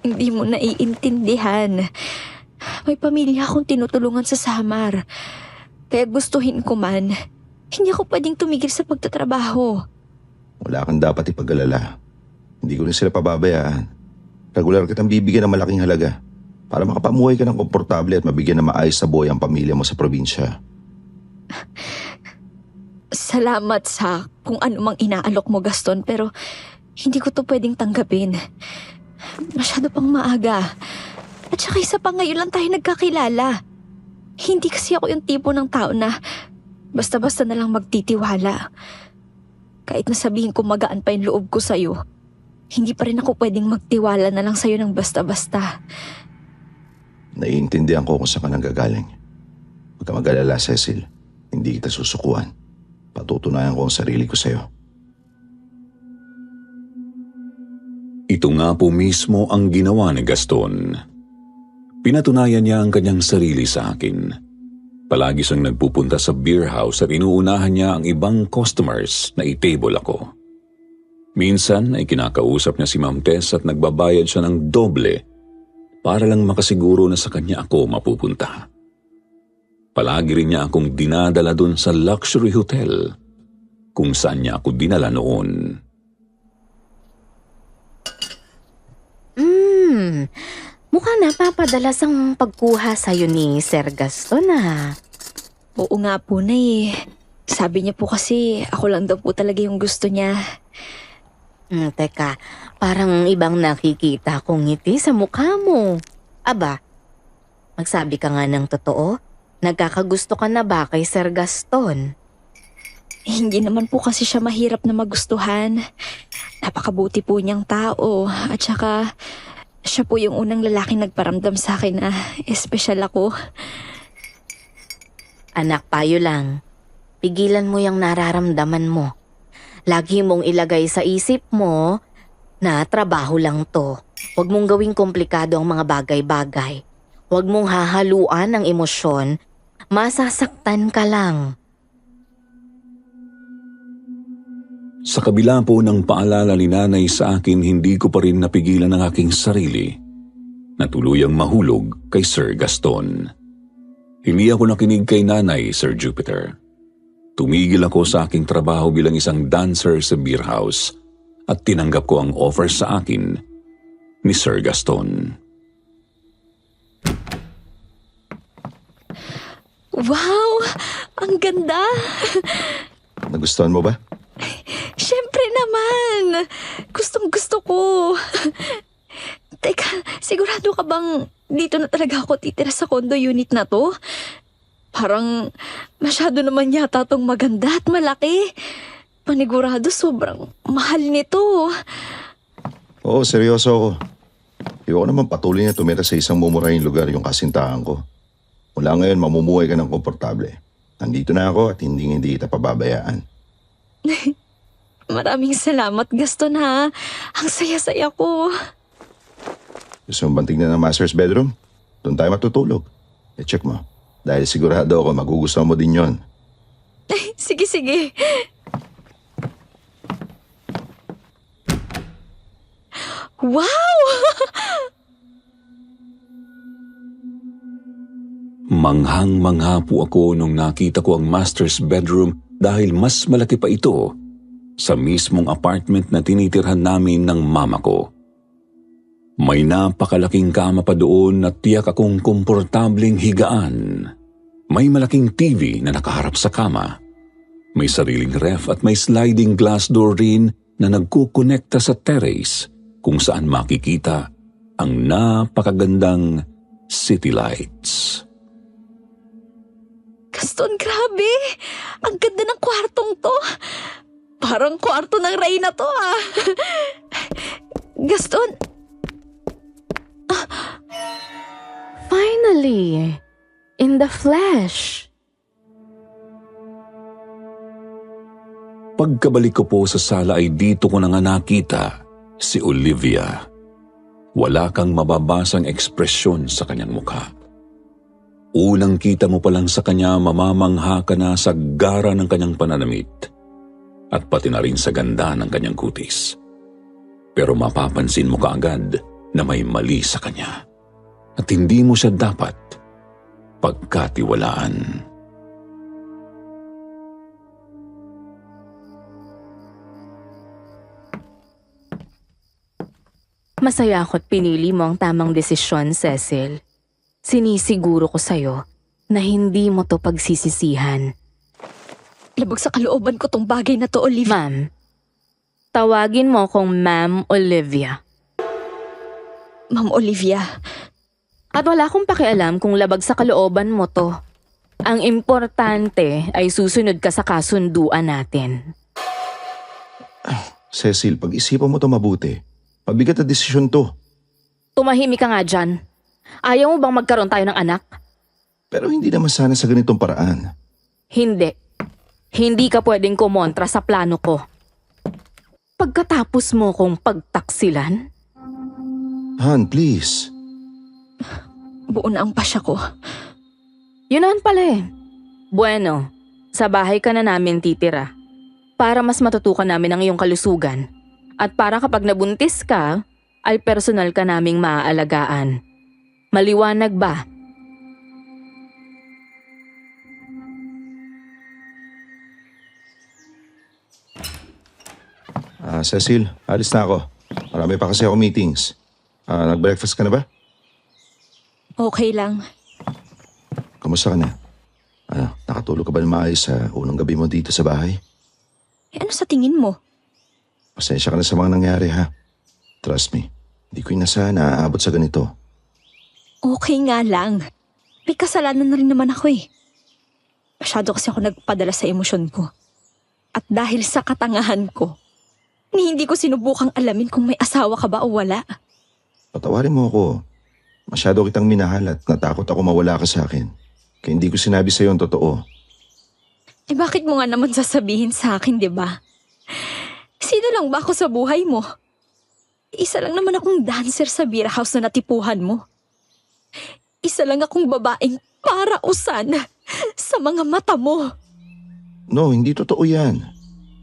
Hindi mo naiintindihan. May pamilya akong tinutulungan sa Samar. Kaya gustuhin ko man, hindi ako pwedeng tumigil sa pagtatrabaho. Wala kang dapat ipag-alala. Hindi ko rin sila pababayaan. Regular kitang bibigyan ng malaking halaga para makapamuhay ka ng komportable at mabigyan ng maayos na buhay ang pamilya mo sa probinsya. Salamat sa kung ano mang inaalok mo, Gaston, pero hindi ko to pwedeng tanggapin. Masyado pang maaga. At saka isa pa, ngayon lang tayo nagkakilala. Hindi kasi ako yung tipo ng tao na basta-basta na lang magtitiwala. Kahit nasabihin ko magaan pa yung loob ko sa'yo, hindi pa rin ako pwedeng magtiwala na lang sa'yo ng basta-basta. Naiintindihan ko kung saan ka nanggagaling. Huwag ka mag-alala, Cecil. Hindi kita susukuan. Patutunayan ko ang sarili ko sa'yo. Ito nga po mismo ang ginawa ni Gaston. Pinatunayan niya ang kanyang sarili sa akin. Palagi siyang nagpupunta sa beer house at inuunahan niya ang ibang customers na i-table ako. Minsan ay kinakausap niya si Ma'am Tess at nagbabayad siya ng doble para lang makasiguro na sa kanya ako mapupunta. Palagi rin niya akong dinadala dun sa luxury hotel kung saan niya ako dinala noon. Mukhang napapadalas ang pagkuha sa'yo ni Sir Gaston Oo nga po, Nay. Sabi niya po kasi ako lang daw po talaga yung gusto niya. Teka, parang ibang nakikita kong ngiti sa mukha mo. Aba, magsabi ka nga ng totoo. Nagkakagusto ka na ba kay Sir Gaston? Hindi naman po kasi siya mahirap na magustuhan. Napakabuti po niyang tao. At saka, siya po yung unang lalaking nagparamdam sa akin na espesyal ako. Anak, payo lang. Pigilan mo yung nararamdaman mo. Lagi mong ilagay sa isip mo na trabaho lang to. Huwag mong gawing komplikado ang mga bagay-bagay. Huwag mong hahaluan ng emosyon. Masasaktan ka lang. Sa kabila po ng paalala ni nanay sa akin, hindi ko pa rin napigilan ang aking sarili na tuluyang mahulog kay Sir Gaston. Hindi ako nakinig kay nanay, Sir Jupiter. Tumigil ako sa aking trabaho bilang isang dancer sa beer house at tinanggap ko ang offer sa akin ni Sir Gaston. Wow! Ang ganda! Nagustuhan mo ba? Siyempre naman! Gustong-gusto ko. Teka, sigurado ka bang dito na talaga ako titira sa condo unit na to? Parang masyado naman yata tong maganda at malaki. Panigurado sobrang mahal nito. Oo, seryoso ako. Ayoko naman patuloy na tumira sa isang mumurahing lugar yung kasintahan ko. Mula ngayon, mamumuhay ka ng komportable. Nandito na ako at hindi kita pababayaan. Maraming salamat, Gaston, ha. Ang saya-saya ko. Gusto mo bang tignan ng master's bedroom? Doon tayo matutulog. E-check mo. Dahil sigurado ako magugustuhan mo din yon. Sige, sige. Wow! Manghang-mangha po ako nung nakita ko ang master's bedroom dahil mas malaki pa ito sa mismong apartment na tinitirhan namin ng mama ko. May napakalaking kama pa doon at tiyak akong komportabling higaan. May malaking TV na nakaharap sa kama. May sariling ref at may sliding glass door rin na nagkukonekta sa terrace kung saan makikita ang napakagandang city lights. Gaston, grabe! Ang ganda ng kwartong to. Parang kwarto ng Reyna to, ah. Gaston, Finally! in the flesh. Pagkabalik ko po sa sala ay dito ko na nga nakita si Olivia. Wala kang mababasang ekspresyon sa kanyang mukha. Unang kita mo pa lang sa kanya, mamamangha ka na sa gara ng kanyang pananamit at pati na rin sa ganda ng kanyang kutis. Pero mapapansin mo kaagad na may mali sa kanya at hindi mo siya dapat pagkatiwalaan. Masaya ako't pinili mo ang tamang desisyon, Cecil. Sinisiguro ko sa'yo na hindi mo to pagsisisihan. Labag sa kalooban ko tong bagay na to, Olivia. Ma'am, tawagin mo akong Ma'am Olivia. Ma'am Olivia, At wala akong pakialam kung labag sa kalooban mo to. Ang importante ay susunod ka sa kasunduan natin. Cecil, pag-isipan mo to mabuti. Mabigat na desisyon to. Tumahimik ka nga dyan. Ayaw mo bang magkaroon tayo ng anak? Pero hindi naman sana sa ganitong paraan. Hindi. Hindi ka pwedeng kumontra sa plano ko. Pagkatapos mo kong pagtaksilan, Han, please. buo na ang pasya ko. yun naman pala eh. Bueno, sa bahay ka na namin titira. Para mas matutukan namin ang iyong kalusugan. At para kapag nabuntis ka, ay personal ka naming maaalagaan. Maliwanag ba? Cecil, alis na ako. Marami pa kasi ako meetings. Nag-breakfast ka na ba? Okay lang. Kamusta ka na? Nakatulog ka ba ng maayos sa unang gabi mo dito sa bahay? Ano sa tingin mo? Pasensya ka na sa mga nangyari ha. Trust me, hindi ko inasahan na aabot sa ganito. Okay nga lang. May kasalanan na rin naman ako eh. Masyado kasi ako nagpadala sa emosyon ko. At dahil sa katangahan ko, hindi ko sinubukang alamin kung may asawa ka ba o wala. Patawarin mo ako. Masyado kitang minahal at natakot ako mawala ka sa akin. Kaya hindi ko sinabi sa'yo ang totoo. Eh bakit mo nga naman sasabihin sa akin, di ba? Sino lang ba ako sa buhay mo? Isa lang naman akong dancer sa beer house na natipuhan mo. Isa lang akong babaeng parausan sa mga mata mo. No, hindi totoo yan.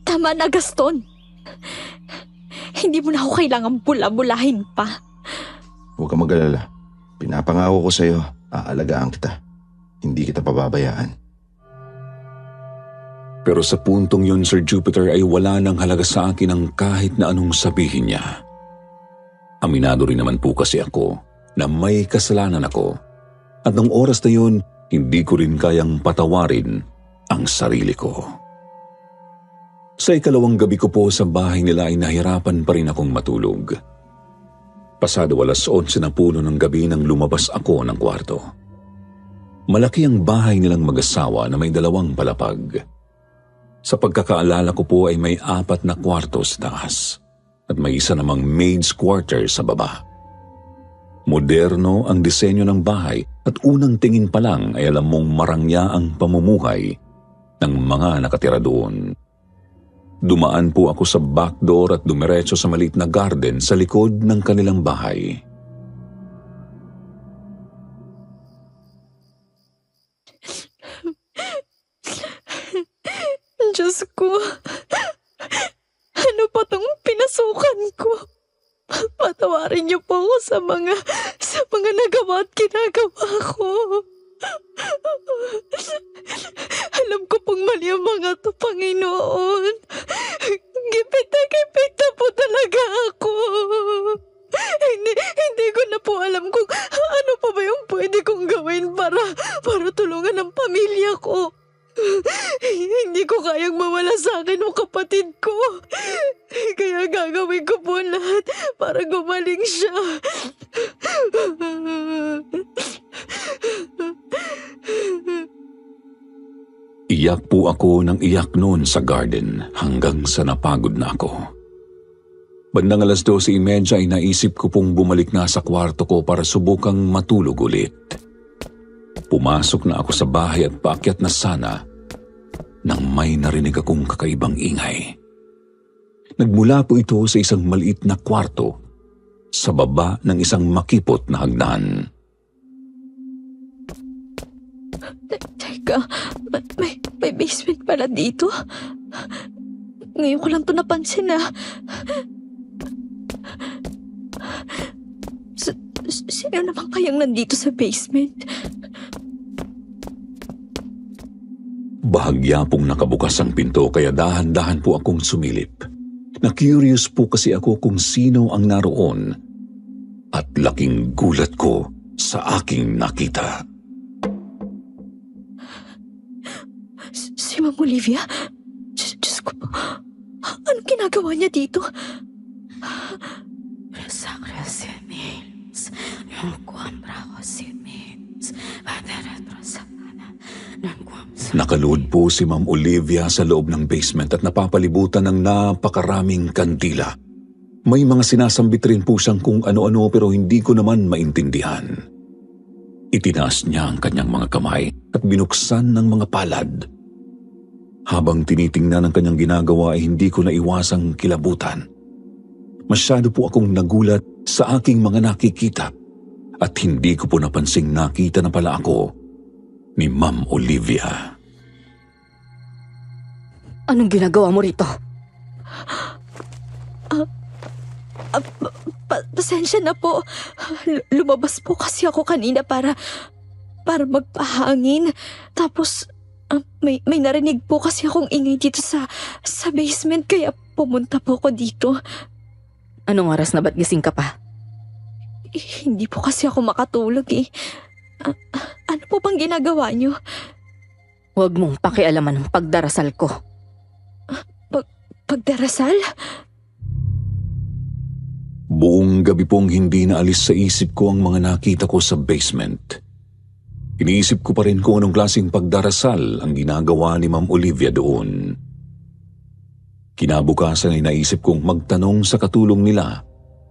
Tama na, Gaston. Hindi mo na ako kailangang bula-bulahin pa. Huwag kang mag-alala. Pinapangako ko sa'yo, aalagaan kita. Hindi kita pababayaan. Pero sa puntong yun, Sir Jupiter, ay wala nang halaga sa akin ang kahit na anong sabihin niya. Aminado rin naman po kasi ako na may kasalanan ako. At nung oras na yun, hindi ko rin kayang patawarin ang sarili ko. Sa ikalawang gabi ko po sa bahay nila ay nahirapan pa rin akong matulog. Pasado 11:11 na puno ng gabi nang lumabas ako ng kwarto. Malaki ang bahay nilang mag-asawa na may 2 palapag. Sa pagkakaalala ko po ay may 4 na kwarto sa taas at may isa namang maid's quarter sa baba. Moderno ang disenyo ng bahay at unang tingin pa lang ay alam mong marangya ang pamumuhay ng mga nakatira doon. Dumaan po ako sa back door at dumiretso sa maliit na garden sa likod ng kanilang bahay. Diyos ko, ano pa tong pinasukan ko? Patawarin niyo po ako sa mga nagawa at ginagawa ko. Alam ko pong mali ang mga to, Panginoon. Gipit na po talaga ako. Hindi ko na po alam kung ano pa ba yung pwede kong gawin para tulungan ang pamilya ko. Hindi ko kayang mawala sa akin ang kapatid ko. Kaya gagawin ko po lahat para gumaling siya. Iyak po ako ng iyak noon sa garden hanggang sa napagod na ako. Bandang 12:30 ay naisip ko pong bumalik na sa kwarto ko para subukang matulog ulit. Pumasok na ako sa bahay at paakyat na sana nang may narinig akong kakaibang ingay. Nagmula po ito sa isang maliit na kwarto sa baba ng isang makipot na hagdan. Teka, may basement pala dito? Ngayon ko lang to napansin Sino naman kayang nandito sa basement? Bahagya pong nakabukas ang pinto kaya dahan-dahan po akong sumilip. Na-curious po kasi ako kung sino ang naroon at laking gulat ko sa aking nakita. Si Ma'am Olivia? Diyos ko po. Anong ginagawa niya dito? Nakaluhod po si Ma'am Olivia sa loob ng basement at napapalibutan ng napakaraming kandila. May mga sinasambit rin po siyang kung ano-ano pero hindi ko naman maintindihan. Itinaas niya ang kanyang mga kamay at binuksan ng mga palad. Habang tinitingnan ang kanyang ginagawa ay hindi ko naiwasang kilabutan. Masyado po akong nagulat sa aking mga nakikita at hindi ko po napansing nakita na pala ako ni Ma'am Olivia. Anong ginagawa mo rito? Pasensya na po. Lumabas po kasi ako kanina para magpahangin. Tapos may narinig po kasi akong ingay dito sa basement kaya pumunta po ako dito. Anong oras na ba't gising ka pa? Hindi po kasi ako makatulog ano po bang ginagawa niyo? Huwag mong pakialaman ang pagdarasal ko. Pagdarasal? Buong gabi pong hindi naalis sa isip ko ang mga nakita ko sa basement. Iniisip ko pa rin kung anong klaseng pagdarasal ang ginagawa ni Ma'am Olivia doon. Kinabukasan ay naisip kong magtanong sa katulong nila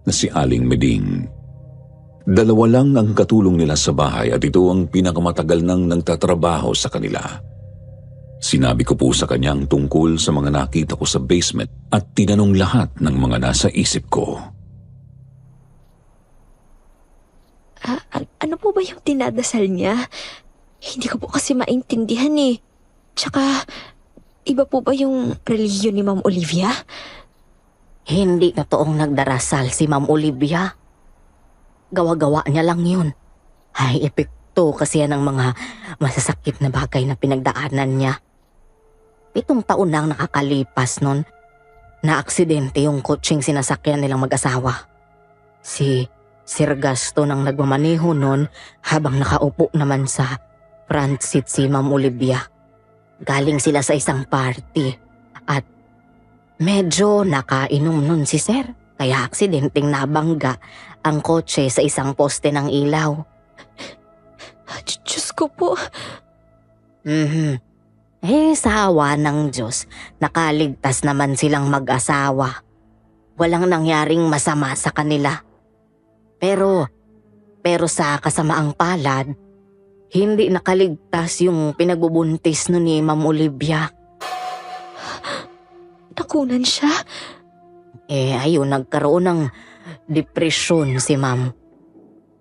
na si Aling Meding. 2 lang ang katulong nila sa bahay at ito ang pinakamatagal nang nagtatrabaho sa kanila. Sinabi ko po sa kanyang tungkol sa mga nakita ko sa basement at tinanong lahat ng mga nasa isip ko. Ano po ba yung dinadasal niya? Hindi ko po kasi maintindihan Tsaka, iba po ba yung relihiyon ni Ma'am Olivia? Hindi totoong nagdarasal si Ma'am Olivia. Gawa-gawa niya lang yun. Ay, epekto kasi yan ng mga masasakit na bagay na pinagdaanan niya. 7 taon na ang nakakalipas nun na aksidente yung kotseng sinasakyan nilang mag-asawa. Si Sir Gaston ang nagmamaneho nun habang nakaupo naman sa front seat si Ma'am Olivia. Galing sila sa isang party at medyo nakainom nun si Sir kaya aksidenteng nabangga ang kotse sa isang poste ng ilaw. Diyos ko po. Sa awa ng Diyos, nakaligtas naman silang mag-asawa. Walang nangyaring masama sa kanila. Pero sa kasamaang palad, hindi nakaligtas yung pinagbubuntis nun ni Ma'am Olivia. Nakunan siya? Ayun, nagkaroon ng depresyon si Ma'am.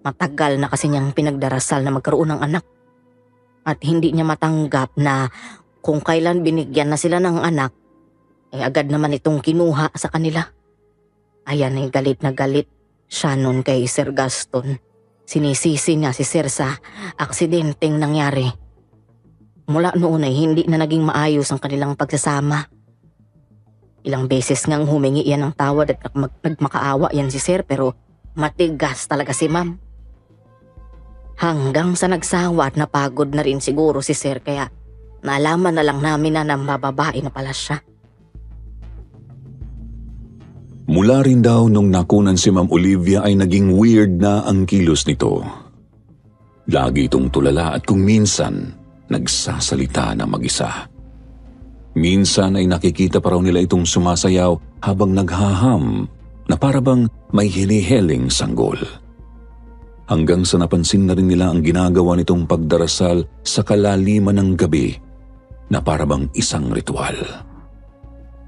Matagal na kasi niyang pinagdarasal na magkaroon ng anak. At hindi niya matanggap na kung kailan binigyan na sila ng anak, agad naman itong kinuha sa kanila. Ayan, galit na galit siya nun kay Sir Gaston. Sinisisi niya si Sir sa aksidenteng nangyari. Mula noon ay hindi na naging maayos ang kanilang pagsasama. Ilang beses ngang humingi yan ng tawad at nagmakaawa yan si Sir pero matigas talaga si Ma'am. Hanggang sa nagsawa at napagod na rin siguro si Sir kaya nalaman na lang namin na mababae na pala siya. Mula rin daw nung nakunan si Ma'am Olivia ay naging weird na ang kilos nito. Lagi itong tulala at kung minsan nagsasalita na mag-isa. Minsan ay nakikita pa raw nila itong sumasayaw habang naghaham na para bang may hiniheling sanggol. hanggang sa napansin na rin nila ang ginagawa nitong pagdarasal sa kalaliman ng gabi na parabang isang ritual.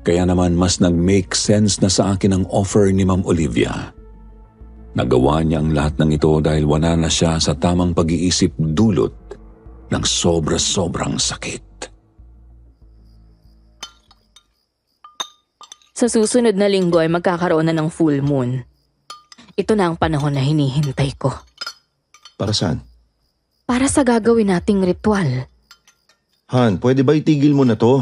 Kaya naman mas nag-make sense na sa akin ang offer ni Ma'am Olivia. Nagawa niya ang lahat ng ito dahil wala na siya sa tamang pag-iisip dulot ng sobra-sobrang sakit. Sa susunod na linggo ay magkakaroon na ng full moon. Ito na ang panahon na hinihintay ko. Para saan? Para sa gagawin nating ritual. Han, pwede ba itigil mo na to?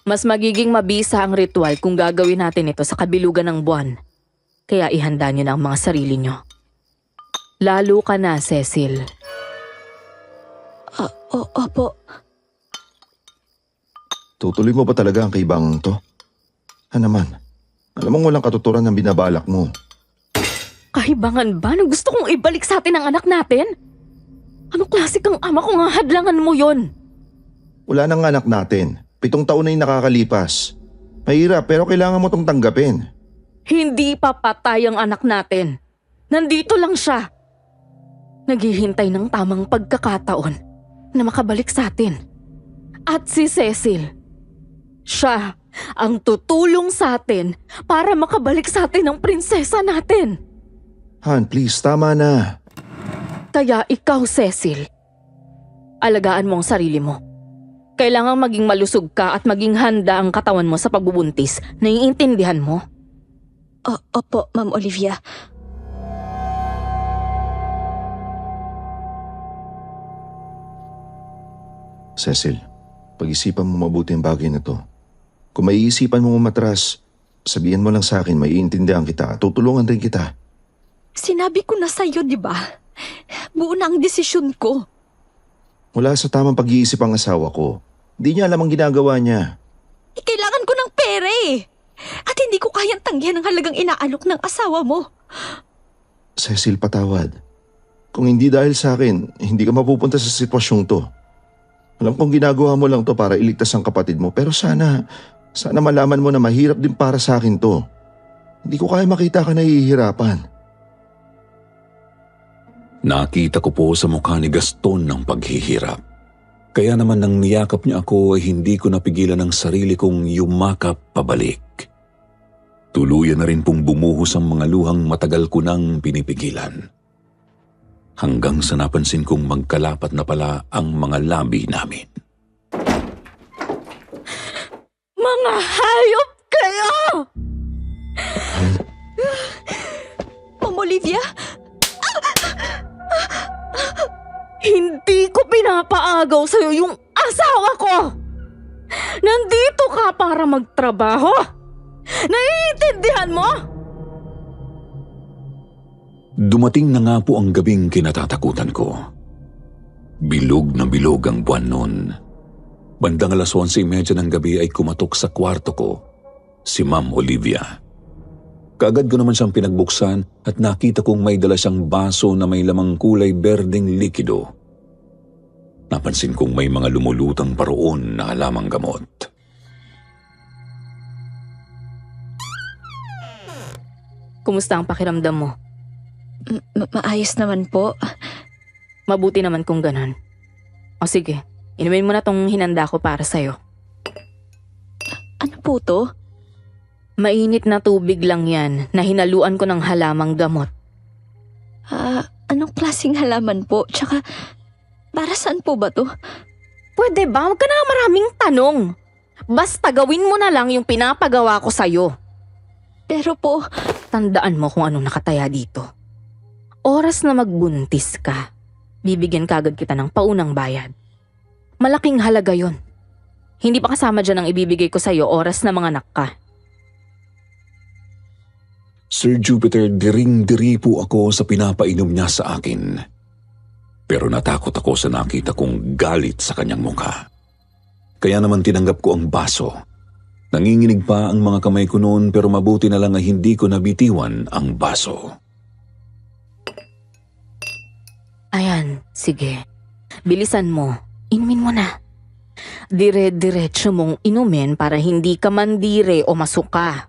Mas magiging mabisa ang ritual kung gagawin natin ito sa kabilugan ng buwan. Kaya ihanda niyo na ang mga sarili niyo. Lalo ka na, Cecil. Opo. Tutuloy mo ba talaga ang kaibangang to? Naman, alam mong walang katuturan ng binabalak mo. Kahibangan ba na gusto kong ibalik sa atin ang anak natin? Anong klase kang ama kung hadlangan mo yon? Wala nang anak natin. 7 taon na yung nakakalipas. Mahirap pero kailangan mo tong tanggapin. Hindi pa patay ang anak natin. Nandito lang siya. Naghihintay ng tamang pagkakataon na makabalik sa atin. At si Cecil, siya ang tutulong sa atin para makabalik sa atin ang prinsesa natin. Han, please, tama na. Kaya ikaw, Cecil, alagaan mo ang sarili mo. Kailangang maging malusog ka at maging handa ang katawan mo sa pagbubuntis. Naiintindihan mo? Opo, Ma'am Olivia. Cecil, pag-isipan mo mabuti ang bagay na to. Kung maiisipan mo matras, sabihin mo lang sa akin, maiintindihan kita. Tutulungan rin kita. Sinabi ko na sa'yo, di ba? Buo na ang desisyon ko. Wala sa tamang pag-iisip ang asawa ko. Hindi niya alam ang ginagawa niya. Kailangan ko ng pera eh. At hindi ko kayang tanggihan ang halagang inaalok ng asawa mo. Cecil, patawad. Kung hindi dahil sa akin, hindi ka mapupunta sa sitwasyong to. Alam kong ginagawa mo lang to para iligtas ang kapatid mo, pero sana malaman mo na mahirap din para sa akin to. Hindi ko kaya makita ka nahihirapan. Nakita ko po sa mukha ni Gaston ng paghihirap. Kaya naman nang niyakap niya ako ay hindi ko napigilan ang sarili kong yumakap pabalik. Tuluyan na rin pong bumuhos ang mga luhang matagal ko nang pinipigilan. Hanggang sa napansin kong magkalapat na pala ang mga labi namin. Mga hayop kayo! Ma'am Olivia? Hindi ko pinapaagaw sa'yo yung asawa ko! Nandito ka para magtrabaho! Naiintindihan mo? Dumating na nga po ang gabing kinatatakutan ko. Bilog na bilog ang buwan noon. Bandang 11:30 ng gabi ay kumatok sa kwarto ko si Ma'am Olivia. Kaagad ko naman siyang pinagbuksan at nakita kong may dala siyang baso na may lamang kulay berdeng likido. Napansin kong may mga lumulutang paroon na halamang gamot. Kumusta ang pakiramdam mo? Maayos naman po. Mabuti naman kung ganon. O sige, inumin mo na tong hinanda ko para sa'yo. Ano po to? Mainit na tubig lang yan na hinaluan ko ng halamang gamot. Anong klaseng halaman po? Tsaka, para saan po ba to? Pwede ba? Huwag ka na maraming tanong. Basta gawin mo na lang yung pinapagawa ko sa'yo. Pero po, Tandaan mo kung anong nakataya dito. Oras na magbuntis ka, bibigyan kagad kita ng paunang bayad. Malaking halaga yon. Hindi pa kasama dyan ang ibibigay ko sa'yo oras na mga anak ka. Sir Jupiter, diring-diri po ako sa pinapainom niya sa akin. Pero natakot ako sa nakita kong galit sa kanyang mukha. Kaya naman tinanggap ko ang baso. Nanginginig pa ang mga kamay ko noon pero mabuti na lang ay hindi ko nabitiwan ang baso. Ayan, sige. Bilisan mo. Inumin mo na. Dire-diretso mong inumin para hindi ka mandire o masuka.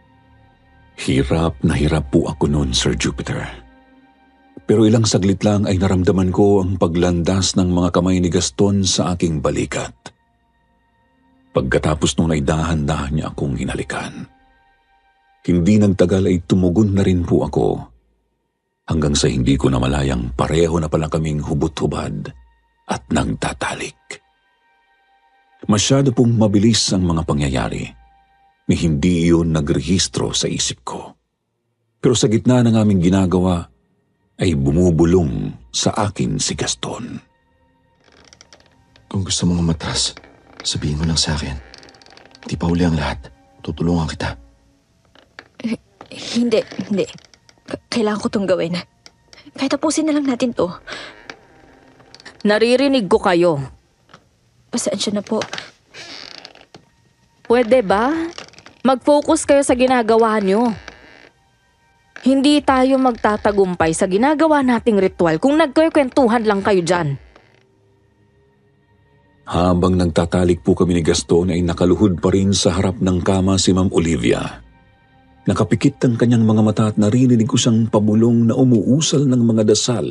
Hirap na hirap po ako noon, Sir Jupiter. Pero ilang saglit lang ay naramdaman ko ang paglandas ng mga kamay ni Gaston sa aking balikat. Pagkatapos noon ay dahan-dahan niya akong hinalikan. Hindi nagtagal ay tumugon na rin po ako. Hanggang sa hindi ko namalayang pareho na pala kaming hubot-hubad at nagtatalik. Masyado pong mabilis ang mga pangyayari ni hindi iyon nagrehistro sa isip ko. Pero sa gitna ng aming ginagawa ay bumubulong sa akin si Gaston. Kung gusto mong matras, sabihin mo lang sa akin. Hindi pa huli ang lahat. Tutulungan kita. Hindi. Kailangan ko itong gawin. Kahit tapusin na lang natin to. Naririnig ko kayo. Pasensya na po. Pwede ba? Mag-focus kayo sa ginagawa nyo. Hindi tayo magtatagumpay sa ginagawa nating ritual kung nagkwentuhan lang kayo dyan. Habang nagtatalik po kami ni Gaston ay nakaluhod pa rin sa harap ng kama si Ma'am Olivia. Nakapikit ang kanyang mga mata at narinig ko siyang pabulong na umuusal ng mga dasal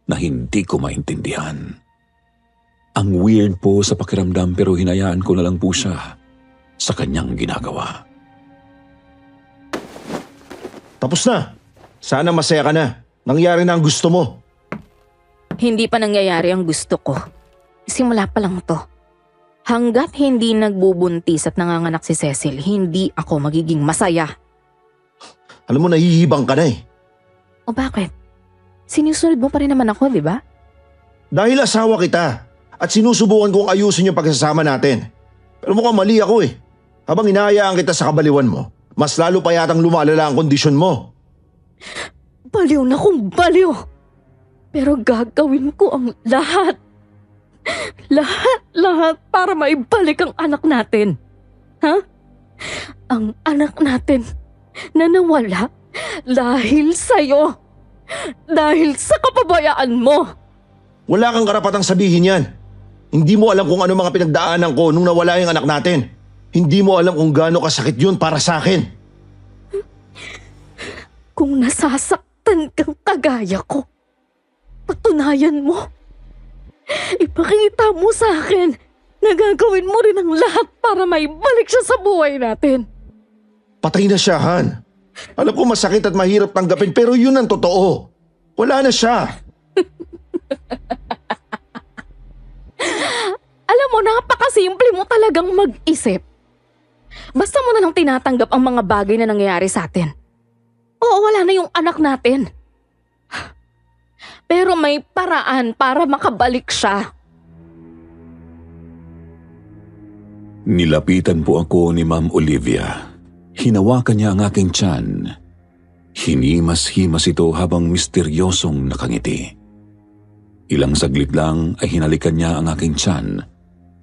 na hindi ko maintindihan. Ang weird po sa pakiramdam pero hinayaan ko na lang po siya sa kanyang ginagawa. Tapos na. Sana masaya ka na. Nangyari na ang gusto mo. Hindi pa nangyayari ang gusto ko. Simula pa lang to. Hanggat hindi nagbubuntis at nanganganak si Cecil, hindi ako magiging masaya. Alam mo, nahihibang ka na eh. O bakit? Sinusunod mo pa rin naman ako, di ba? Dahil asawa kita at sinusubukan kong ayusin yung pagsasama natin. Pero mukhang mali ako eh. Habang hinahayaan kita sa kabaliwan mo, mas lalo pa yatang lumalala ang kondisyon mo. Baliw na kung baliw. Pero gagawin ko ang lahat. Lahat para maibalik ang anak natin. Ha? Ang anak natin na nawala dahil sa'yo. Dahil sa kapabayaan mo. Wala kang karapatang sabihin yan. Hindi mo alam kung ano mga pinagdaanan ko nung nawala yung anak natin. Hindi mo alam kung gaano kasakit yun para sa akin. Kung nasasaktan kang kagaya ko, patunayan mo. Ipakita mo sa akin na gagawin mo rin ang lahat para maibalik siya sa buhay natin. Patay na siya, Han. Alam ko masakit at mahirap tanggapin pero yun ang totoo. Wala na siya. Alam mo, napakasimple mo talagang mag-isip. Basta mo na lang tinatanggap ang mga bagay na nangyayari sa atin. Oo, wala na yung anak natin. Pero may paraan para makabalik siya. Nilapitan po ako ni Ma'am Olivia. Hinawakan niya ang aking tiyan. Hinimas-himas ito habang misteryosong nakangiti. Ilang saglit lang ay hinalikan niya ang aking tiyan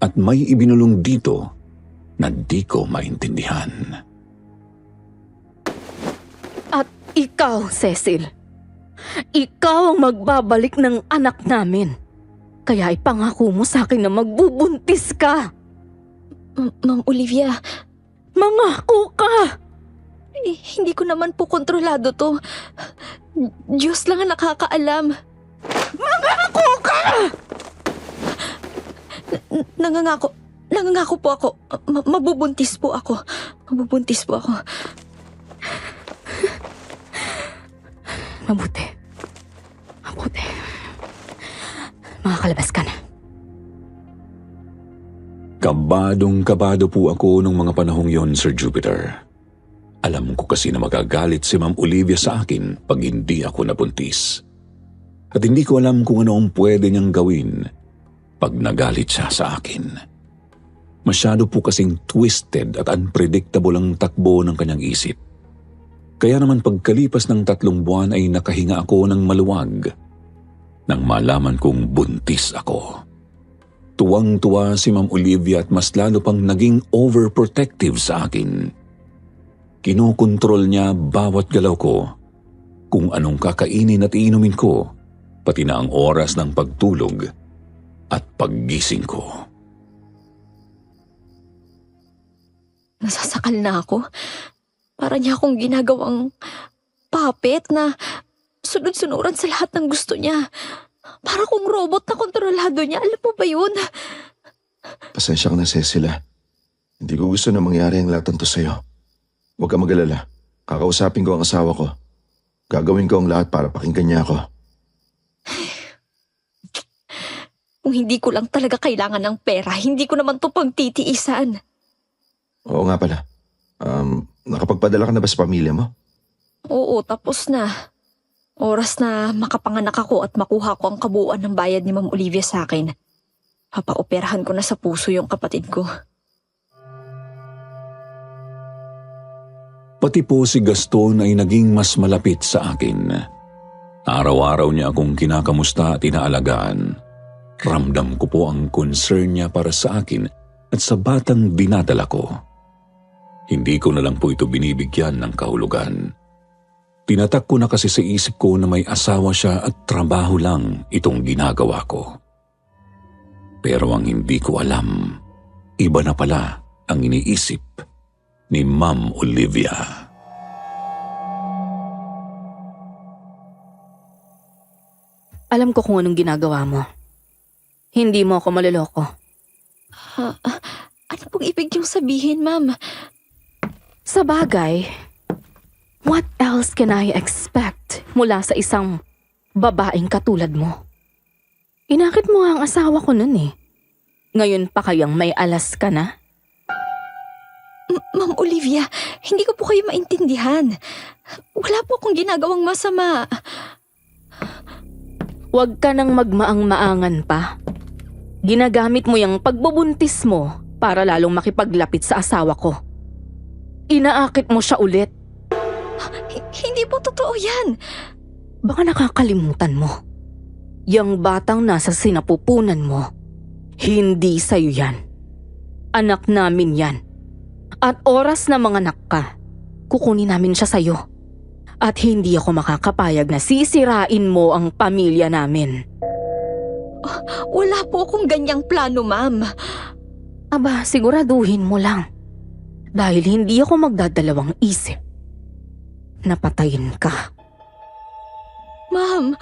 at may ibinulong dito na di ko maintindihan. At ikaw, Cecil, ikaw ang magbabalik ng anak namin. Kaya ipangako mo sa akin na magbubuntis ka. Ma'am Olivia, Mangako ka! hindi ko naman po kontrolado to. Diyos lang ang nakakaalam. Mangako ka! Nangangako po ako. Mabubuntis po ako. Mabubuntis po ako. Mabuti. Makakalabas ka na. Kabadong-kabado po ako nung mga panahong yon, Sir Jupiter. Alam ko kasi na magagalit si Ma'am Olivia sa akin pag hindi ako nabuntis. At hindi ko alam kung ano ang pwede niyang gawin pag nagalit siya sa akin. Masyado po kasing twisted at unpredictable ang takbo ng kanyang isip. Kaya naman pagkalipas ng 3 buwan ay nakahinga ako ng maluwag nang malaman kong buntis ako. Tuwang-tuwa si Ma'am Olivia at mas lalo pang naging overprotective sa akin. Kinokontrol niya bawat galaw ko, kung anong kakainin at iinumin ko, pati na ang oras ng pagtulog at paggising ko. Nasasakal na ako. Para niya akong ginagawang puppet na sunod-sunuran sa lahat ng gusto niya. Para kung robot na kontrolado niya. Alam mo ba yun? Pasensya ka na, Cecil, ah. Hindi ko gusto na mangyari ang lahat ng to sa'yo. Huwag ka mag-alala. Kakausapin ko ang asawa ko. Gagawin ko ang lahat para pakinggan niya ako. Kung hindi ko lang talaga kailangan ng pera, hindi ko naman to pagtitiisan. Oo nga pala. Nakapagpadala ka na ba sa pamilya mo? Oo, tapos na. Oras na makapanganak ako at makuha ko ang kabuuan ng bayad ni Ma'am Olivia sa akin. Papaoperahan ko na sa puso yung kapatid ko. Pati po si Gaston ay naging mas malapit sa akin. Araw-araw niya akong kinakamusta at inaalagaan. Ramdam ko po ang concern niya para sa akin at sa batang dinadala ko. Hindi ko na lang po ito binibigyan ng kahulugan. Tinatak ko na kasi sa isip ko na may asawa siya at trabaho lang itong ginagawa ko. Pero ang hindi ko alam, iba na pala ang iniisip ni Ma'am Olivia. Alam ko kung anong ginagawa mo. Hindi mo ako maloloko. Ano pong ibig niyong sabihin, Ma'am? Sa bagay, what else can I expect mula sa isang babaeng katulad mo? Inakit mo nga ang asawa ko nun eh. Ngayon pa kayang may alas ka na? Ma'am Olivia, hindi ko po kayo maintindihan. Wala po akong ginagawang masama. Huwag ka nang magmaang-maangan pa. Ginagamit mo yung pagbubuntis mo para lalong makipaglapit sa asawa ko. Inaakit mo siya ulit. Hindi po totoo yan. Baka nakakalimutan mo. Yang batang nasa sinapupunan mo, hindi sa'yo yan. Anak namin yan. At oras na manganak ka, kukunin namin siya sa'yo. At hindi ako makakapayag na sisirain mo ang pamilya namin. Wala po akong ganyang plano, Ma'am. Aba, siguraduhin mo lang. Dahil hindi ako magdadalawang isip. Napatayin ka. Ma'am,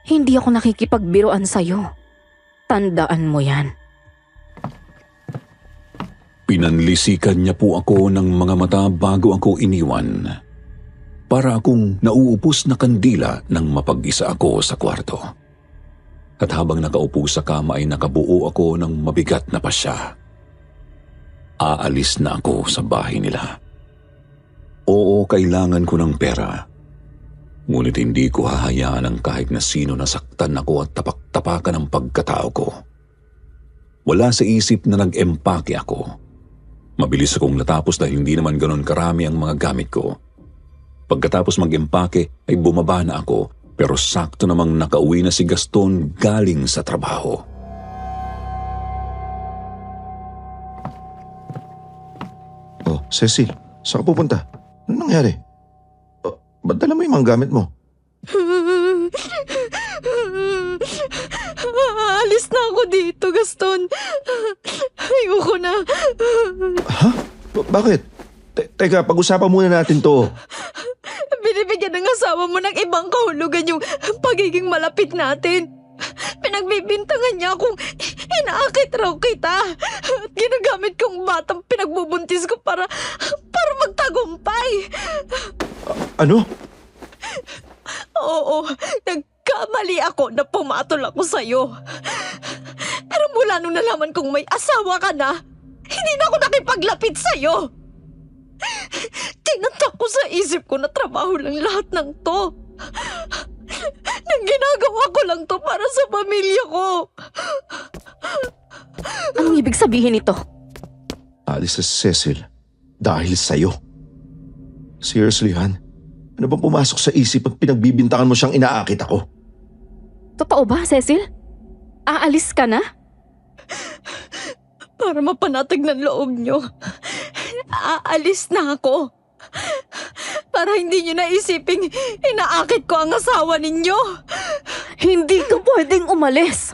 Hindi ako nakikipagbiruan sa'yo. Tandaan mo yan. Pinanlisikan niya po ako ng mga mata bago ako iniwan. Para akong nauupos na kandila nang mapag-isa ako sa kwarto. At habang nakaupo sa kama ay nakabuo ako ng mabigat na pasya. Aalis na ako sa bahay nila. Oo, kailangan ko ng pera. Ngunit hindi ko hahayaan ang kahit na sino na saktan ako at tapak-tapakan ang pagkatao ko. Wala sa isip na nag-empake ako. Mabilis akong natapos dahil hindi naman ganon karami ang mga gamit ko. Pagkatapos mag-empake ay bumaba na ako pero sakto namang nakauwi na si Gaston galing sa trabaho. Oh, Cecil, saan ka pupunta? Ano nangyari? Ba't dala mo yung mga gamit mo? Alis na ako dito, Gaston. Ayoko na. Ha? Bakit? Teka, pag-usapan muna natin to. Binibigyan ng asawa mo ng ibang kahulugan yung pagiging malapit natin. Pinagbibintangan niya akong inaakit raw kita. At ginagamit kong batang pinagbubuntis ko para magtagumpay. Ano? Oo, nagkamali ako na pumatol ako sa'yo. Pero mula nung nalaman kong may asawa ka na, hindi na ako nakipaglapit sa'yo. Tinatak ko sa isip ko na trabaho lang lahat ng to. Nang ginagawa ko lang to para sa pamilya ko. Anong ibig sabihin nito? Alis na si Cecil dahil sa'yo. Seriously, Han? Ano bang pumasok sa isip at pinagbibintangan mo siyang inaakit ako? Totoo ba, Cecil? Aalis ka na? Para mapanatag ng loob nyo, aalis na ako. Para hindi nyo naisiping inaakit ko ang asawa ninyo. Hindi ka pwedeng umalis.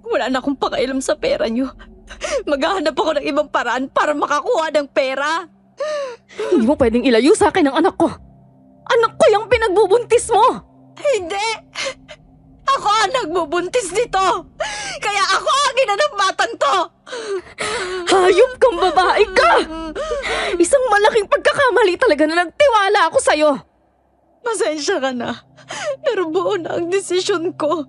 Wala na akong pakialam sa pera nyo. Maghahanap ako ng ibang paraan para makakuha ng pera. Hindi mo pwedeng ilayo sa akin ang anak ko. Anak ko yung pinagbubuntis mo! Hindi! Ako ang nagbubuntis dito! Kaya ako ang ina ng batang to! Hayop kang babae ka! Isang malaking pagkakamali talaga na nagtiwala ako sa'yo. Pasensya ka na. Pero buo na ang desisyon ko.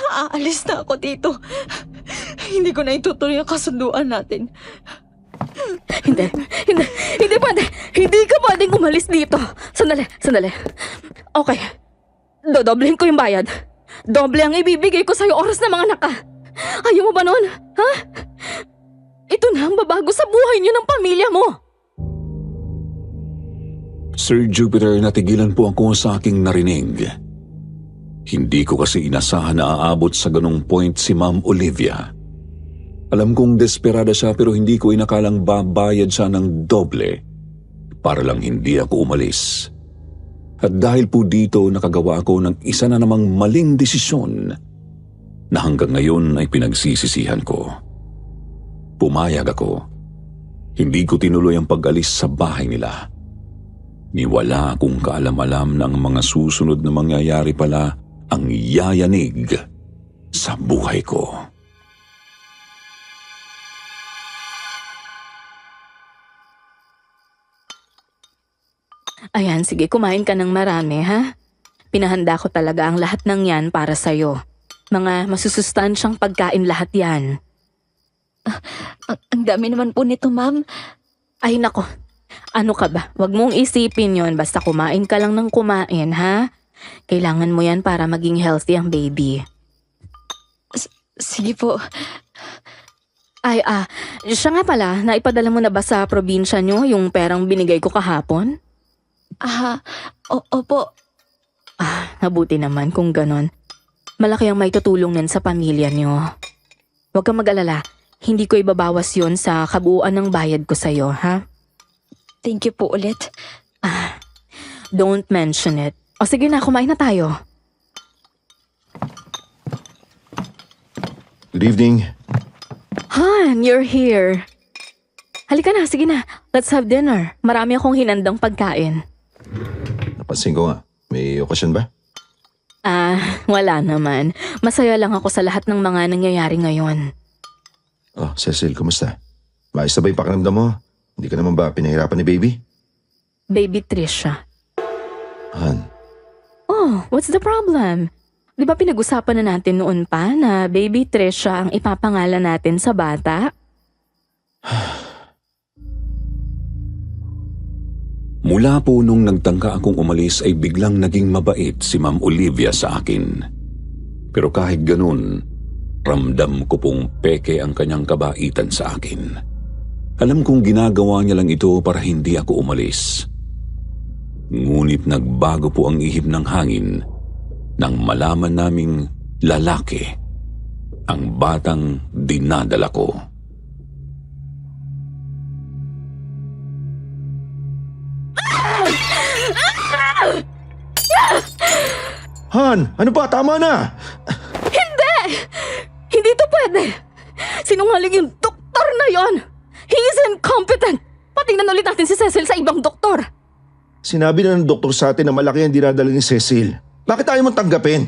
Aalis na ako dito. Hindi ko na itutuloy ang kasunduan natin. Hindi pwede. Hindi ka pwedeng umalis dito. Sandali. Okay. Dodoblehin ko yung bayad. Doble ang ibibigay ko sa'yo oras na mga anak ka. Ayaw mo ba nun? Ha? Ito na ang babago sa buhay niyo ng pamilya mo. Sir Jupiter, natigilan po ako sa aking narinig. Hindi ko kasi inasahan na aabot sa ganong point si Ma'am Olivia. Alam kong desperada siya pero hindi ko inakalang babayad siya ng doble para lang hindi ako umalis. At dahil po dito nakagawa ako ng isa na namang maling desisyon na hanggang ngayon ay pinagsisisihan ko. Pumayag ako. Hindi ko tinuloy ang pag-alis sa bahay nila. Niwala akong kaalam-alam ng mga susunod na mangyayari pala ang yayanig sa buhay ko. Ayan, sige, kumain ka ng marami, ha? Pinahanda ko talaga ang lahat ng yan para sa'yo. Mga masusustansyang pagkain lahat yan. Ang dami naman po nito, ma'am. Ay nako, ano ka ba? Huwag mong isipin yon, basta kumain ka lang ng kumain, ha? Kailangan mo yan para maging healthy ang baby. Sige po. Ay, siya nga pala, naipadala mo na ba sa probinsya nyo yung perang binigay ko kahapon? Opo. Nabuti naman kung ganon. Malaki ang may tutulong nun sa pamilya nyo. Huwag kang mag-alala, hindi ko ibabawas yon sa kabuuan ng bayad ko sa'yo, ha? Thank you po ulit. Don't mention it. O sige na, kumain na tayo. Good evening. Han, you're here. Halika na, sige na. Let's have dinner. Marami akong hinandang pagkain. Napansin ko nga, may okasyon ba? Wala naman. Masaya lang ako sa lahat ng mga nangyayari ngayon. Oh, Cecil, kumusta? Maayos na ba yung pakiramdam mo? Hindi ka naman ba pinahirapan ni baby? Baby Trisha. Han, Oh, what's the problem? Di ba pinag-usapan na natin noon pa na Baby Trisha ang ipapangalan natin sa bata? Mula po nung nagtangka akong umalis ay biglang naging mabait si Ma'am Olivia sa akin. Pero kahit ganun, ramdam ko pong peke ang kanyang kabaitan sa akin. Alam kong ginagawa niya lang ito para hindi ako umalis. Ngunit nagbago po ang ihip ng hangin nang malaman naming lalaki ang batang dinadala ko. Han, ano ba? Tama na! Hindi to pwede! Sinungaling yung doktor na yon! He is incompetent! Patingnan ulit natin si Cecil sa ibang doktor! Sinabi na ng doktor sa atin na malaki ang dinadala ni Cecil. Bakit ayaw mong tanggapin?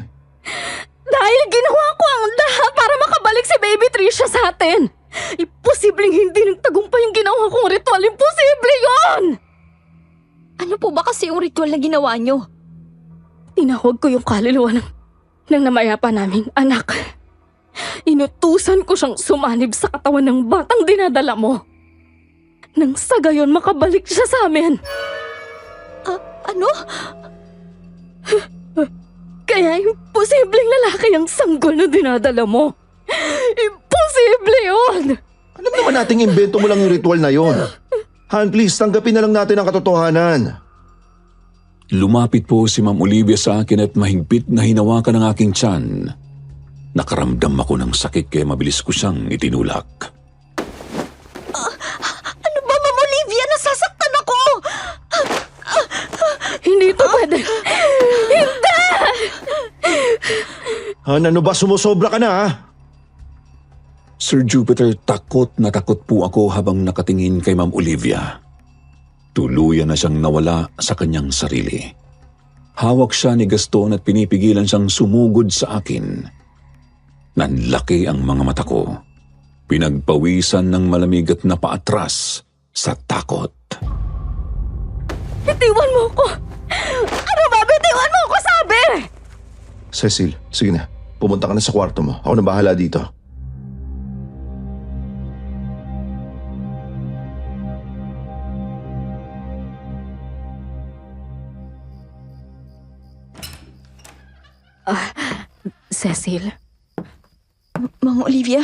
Dahil ginawa ko ang lahat para makabalik si Baby Trisha sa atin! Imposibleng hindi nagtagumpay yung ginawa kong ritual! Imposible yon! Ano po ba kasi yung ritual na ginawa nyo? Tinawag ko yung kaluluwa ng namayapa naming anak. Inutusan ko siyang sumanib sa katawan ng batang dinadala mo. Nang sa gayon makabalik siya sa amin. Ano? Kaya imposibleng lalaki ang sanggol na dinadala mo. Imposible yun! Alam naman nating imbento mo lang yung ritual na yon. Han, please, tanggapin na lang natin ang katotohanan. Lumapit po si Ma'am Olivia sa akin at mahigpit na hinawakan ang aking tiyan. Nakaramdam ako ng sakit kaya mabilis ko siyang itinulak. Ano ba, Ma'am Olivia? Nasasaktan ako! Hindi to pwede. Hindi! Han, ano ba? Sumusobra ka na, ha? Sir Jupiter, takot na takot po ako habang nakatingin kay Ma'am Olivia. Tuluyan na siyang nawala sa kanyang sarili. Hawak siya ni Gaston at pinipigilan siyang sumugod sa akin. Nanlaki ang mga mata ko. Pinagpawisan ng malamig at napaatras sa takot. Bitiwan mo ko! Ano ba? Bitiwan mo ko, sabi! Cecil, sige na. Pumunta ka na sa kwarto mo. Ako na bahala dito. Cecil, Ma'am Olivia,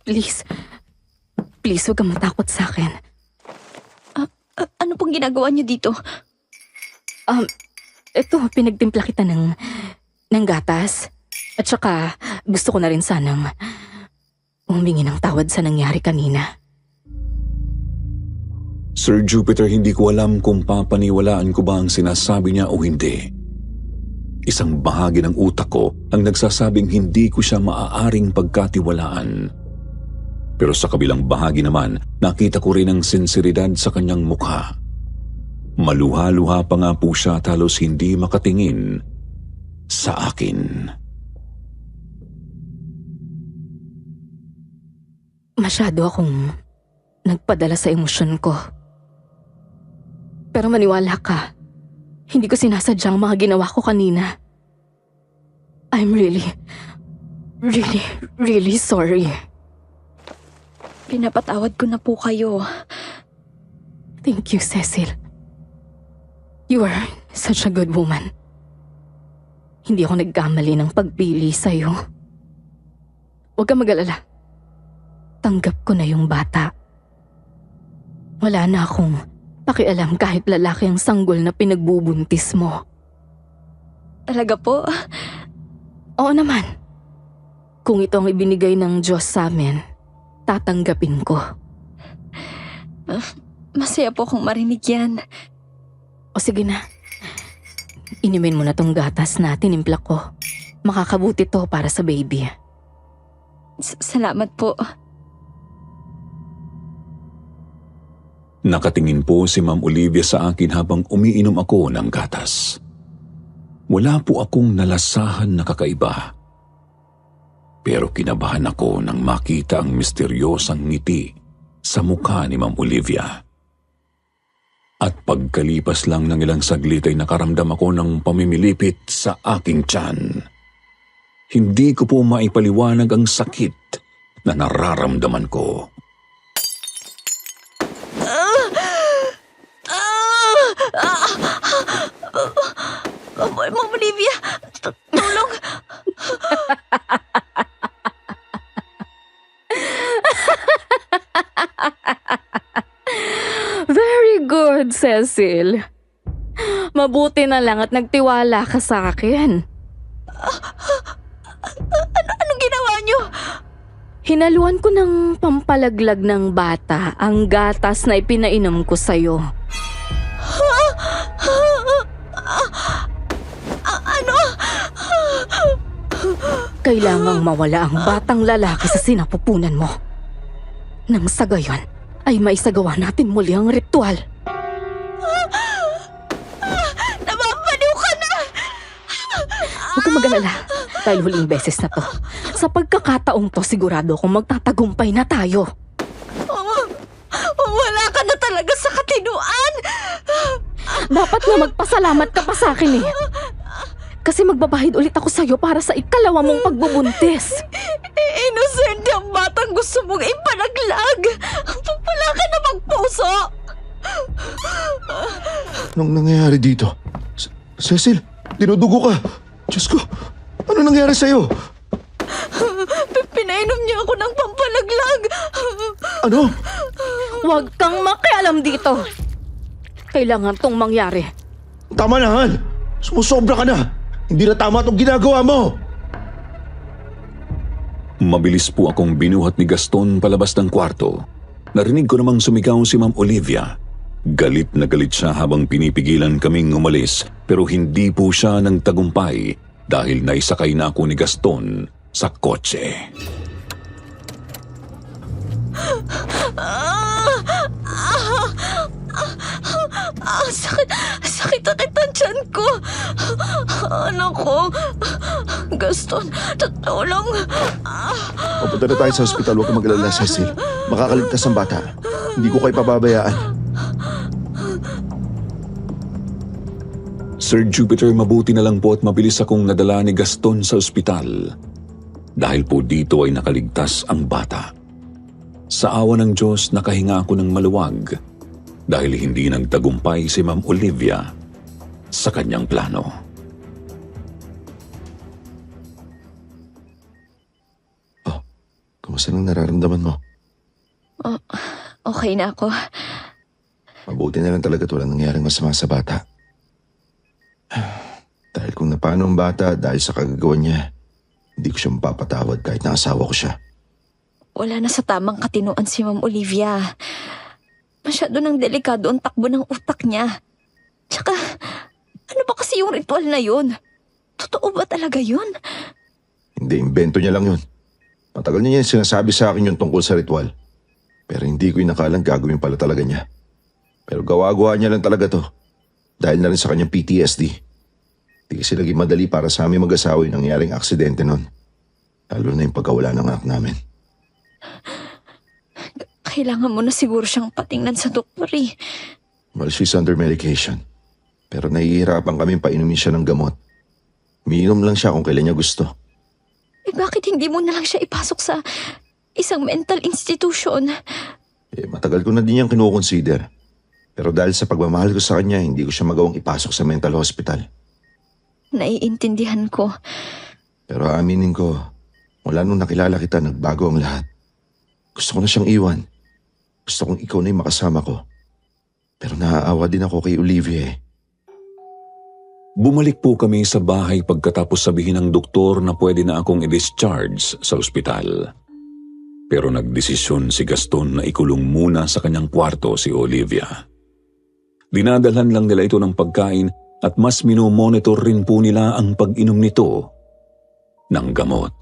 please. Please, huwag kang matakot sa akin. ano pong ginagawa niyo dito? Ito, pinagtimpla kita ng gatas. At saka, gusto ko na rin sanang humingi ng tawad sa nangyari kanina. Sir Jupiter, hindi ko alam kung papaniwalaan ko ba ang sinasabi niya o hindi. Isang bahagi ng utak ko ang nagsasabing hindi ko siya maaaring pagkatiwalaan. Pero sa kabilang bahagi naman, nakita ko rin ang sinseridad sa kanyang mukha. Maluha-luha pa nga po siya at halos hindi makatingin sa akin. Masyado akong nagpadala sa emosyon ko. Pero maniwala ka, hindi ko sinasadyang mga ginawa ko kanina. I'm really sorry. Pinapatawad ko na po kayo. Thank you, Cecil. You are such a good woman. Hindi ako nagkamali ng pagpili sa'yo. Huwag kang mag-alala. Tanggap ko na yung bata. Wala na akong pakialam kahit lalaki ang sanggol na pinagbubuntis mo. Talaga po? Oo naman. Kung ito ang ibinigay ng Diyos sa amin, tatanggapin ko. Masaya po akong marinig yan. O sige na. Inumin mo na tong gatas na tinimpla ko. Makakabuti to para sa baby. Salamat po. Nakatingin po si Ma'am Olivia sa akin habang umiinom ako ng gatas. Wala po akong nalasahan na kakaiba. Pero kinabahan ako nang makita ang misteryosang ngiti sa mukha ni Ma'am Olivia. At pagkalipas lang ng ilang saglit ay nakaramdam ako ng pamimilipit sa aking tiyan. Hindi ko po maipaliwanag ang sakit na nararamdaman ko. Ma'am Olivia, tulong! Very good, Cecil. Mabuti na lang at nagtiwala ka sa akin. Anong ginawa niyo? Hinaluan ko ng pampalaglag ng bata ang gatas na ipinainom ko sa'yo. Ano? Kailangang mawala ang batang lalaki sa sinapupunan mo. Nang sa gayon, ay maisagawa natin muli ang ritual. Nababaliw ka na! Huwag kang mag-alala, dahil huling beses na to. Sa pagkakataong to, sigurado akong magtatagumpay na tayo. Wala ka na talaga sa katinuan! Dapat na magpasalamat ka pa sa akin eh. Kasi magbabahid ulit ako sa'yo para sa ikalawa mong pagbubuntis. Innocent ang batang gusto mong ipanaglag! Wala ka na magpuso! Anong nangyayari dito? Cecil, dinudugo ka. Diyos ko, ano nangyari sa'yo? Pinainom niya ako ng pampalaglag! Ano? Huwag kang makialam dito. Kailangan tong mangyari. Tama na, Han. Sumusobra ka na. Hindi na tama itong ginagawa mo. Mabilis po akong binuhat ni Gaston palabas ng kwarto. Narinig ko namang sumigaw si Ma'am Olivia. Galit na galit siya habang pinipigilan kaming umalis, pero hindi po siya nang tagumpay dahil naisakay na ako ni Gaston sa kotse. anak ko. Gaston, totoo lang. Papunta na tayo sa ospital, huwag kang mag-alala, Cecil. Makakaligtas ang bata. Hindi ko kayo pababayaan. Sir Jupiter, mabuti na lang po at mabilis akong nadala ni Gaston sa ospital. Dahil po dito ay nakaligtas ang bata. Sa awa ng Diyos, nakahinga ako ng maluwag dahil hindi nagtagumpay si Ma'am Olivia sa kanyang plano. Kumusta nang nararamdaman mo? Okay na ako. Mabuti na lang talaga at walang nangyaring masama sa bata. Dahil kung napano ang bata dahil sa kagagawa niya, hindi ko siya mapapatawad kahit na asawa ko siya. Wala na sa tamang katinuan si Ma'am Olivia. Masyado nang delikado ang takbo ng utak niya. Tsaka, ano ba kasi yung ritual na yun? Totoo ba talaga yun? Hindi, imbento niya lang yun. Matagal niya yung sinasabi sa akin yung tungkol sa ritual. Pero hindi ko inakalang gagawin pala talaga niya. Pero gawa-gawa niya lang talaga to. Dahil na rin sa kanyang PTSD. Hindi kasi naging madali para sa aming mag-asawa yung nangyaring aksidente nun. Lalo na yung pagkawala ng anak namin. Kailangan mo na siguro siyang patingnan sa doktor eh. Well, she's under medication. Pero nahihirapan kami painumin siya ng gamot. Umiinom lang siya kung kailan niya gusto. Eh bakit hindi mo na lang siya ipasok sa isang mental institution? Matagal ko na din niyang kinukonsider. Pero dahil sa pagmamahal ko sa kanya, hindi ko siya magawang ipasok sa mental hospital. Naiintindihan ko. Pero aaminin ko, mula nung nakilala kita, nagbago ang lahat. Gusto ko na siyang iwan. Gusto kong ikaw na yung makasama ko. Pero naaawa din ako kay Olivia eh. Bumalik po kami sa bahay pagkatapos sabihin ng doktor na pwede na akong i-discharge sa ospital. Pero nagdesisyon si Gaston na ikulong muna sa kanyang kwarto si Olivia. Dinadalhan lang nila ito ng pagkain at mas minomonitor rin po nila ang pag-inom nito ng gamot.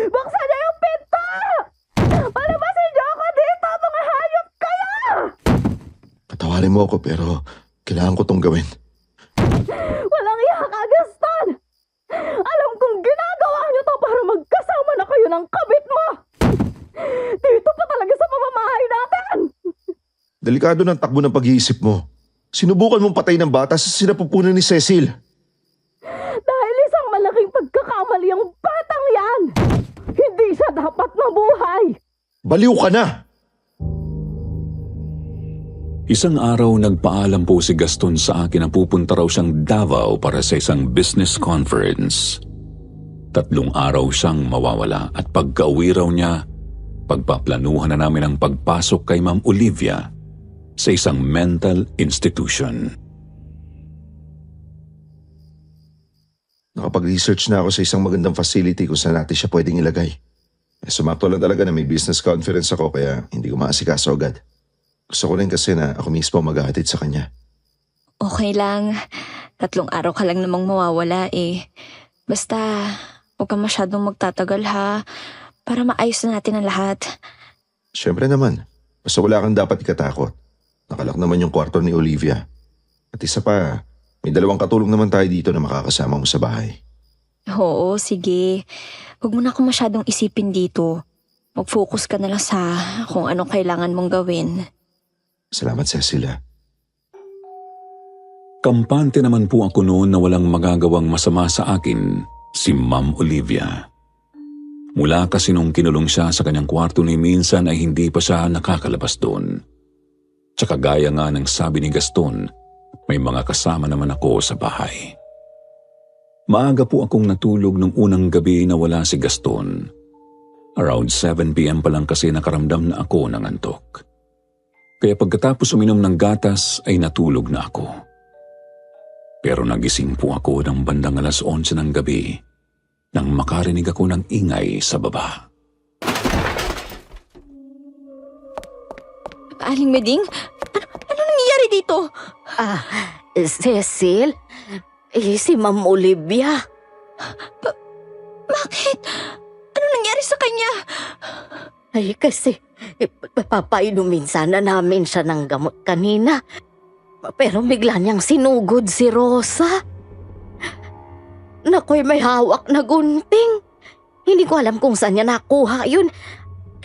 Buksan niyo yung pinto! Palabasin niyo ako dito, mga hayop kayo! Patawarin mo ako pero kailangan ko tong gawin. Walang iya ka, Gaston! Alam kong ginagawa niyo to para magkasama na kayo ng kabit mo! Dito pa talaga sa pamamahay natin! Delikado ng takbo ng pag-iisip mo. Sinubukan mong patay ng bata sa sinapupunan ni Cecil. Dahil isang malaking pagkakamali ang batang yan! Hindi siya dapat mabuhay! Baliw ka na! Isang araw nagpaalam po si Gaston sa akin na pupunta raw siyang Davao para sa isang business conference. 3 araw siyang mawawala at pagka-uwi raw niya, pagpaplanuhan na namin ang pagpasok kay Ma'am Olivia sa isang mental institution. Nakapag-research na ako sa isang magandang facility kung saan natin siya pwedeng ilagay. Sumakto lang talaga na may business conference ako kaya hindi ko maasikaso agad. Gusto ko rin kasi na ako mismo maghahatid sa kanya. Okay lang. 3 araw ka lang namang mawawala eh. Basta, huwag ka masyadong magtatagal ha. Para maayos na natin ang lahat. Siyempre naman. Basta wala kang dapat ikatakot. Nakalak naman yung kwarto ni Olivia. At isa pa, may 2 katulong naman tayo dito na makakasama mo sa bahay. Oo, sige. Huwag mo na ako masyadong isipin dito. Mag-focus ka na lang sa kung anong kailangan mong gawin. Salamat, Cecilia. Kampante naman po ako noon na walang magagawang masama sa akin si Ma'am Olivia. Mula kasi nung kinulong siya sa kanyang kwarto ni minsan ay hindi pa siya nakakalabas doon. Tsaka gaya nga ng sabi ni Gaston, may mga kasama naman ako sa bahay. Maaga po akong natulog nung unang gabi na wala si Gaston. Around 7 p.m. pa lang kasi nakaramdam na ako ng antok. Kaya pagkatapos uminom ng gatas ay natulog na ako. Pero nagising po ako ng bandang 11:00 ng gabi nang makarinig ako ng ingay sa baba. Aling Meding, ano nangyayari dito? Cecil? Si Ma'am Olivia. Bakit? Ano nangyari sa kanya? Ay, kasi papainumin sana namin siya ng gamot kanina. Pero bigla niyang sinugod si Rosa. Nakoy, may hawak na gunting. Hindi ko alam kung saan niya nakuha yun.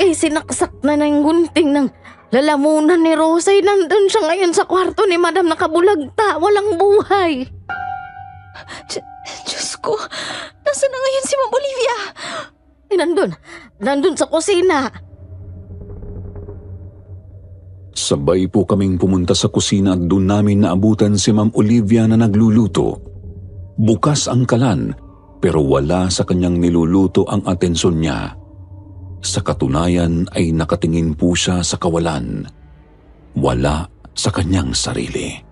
Eh, sinaksak na ng gunting ng lalamunan ni Rosa. Nandun siya ngayon sa kwarto ni Madam nakabulagta. Walang buhay. Diyos ko, nasa na ngayon si Ma'am Olivia? Eh, nandun sa kusina. Sabay po kaming pumunta sa kusina at doon namin naabutan si Ma'am Olivia na nagluluto. Bukas ang kalan, pero wala sa kanyang niluluto ang atensyon niya. Sa katunayan ay nakatingin po siya sa kawalan. Wala sa kanyang sarili.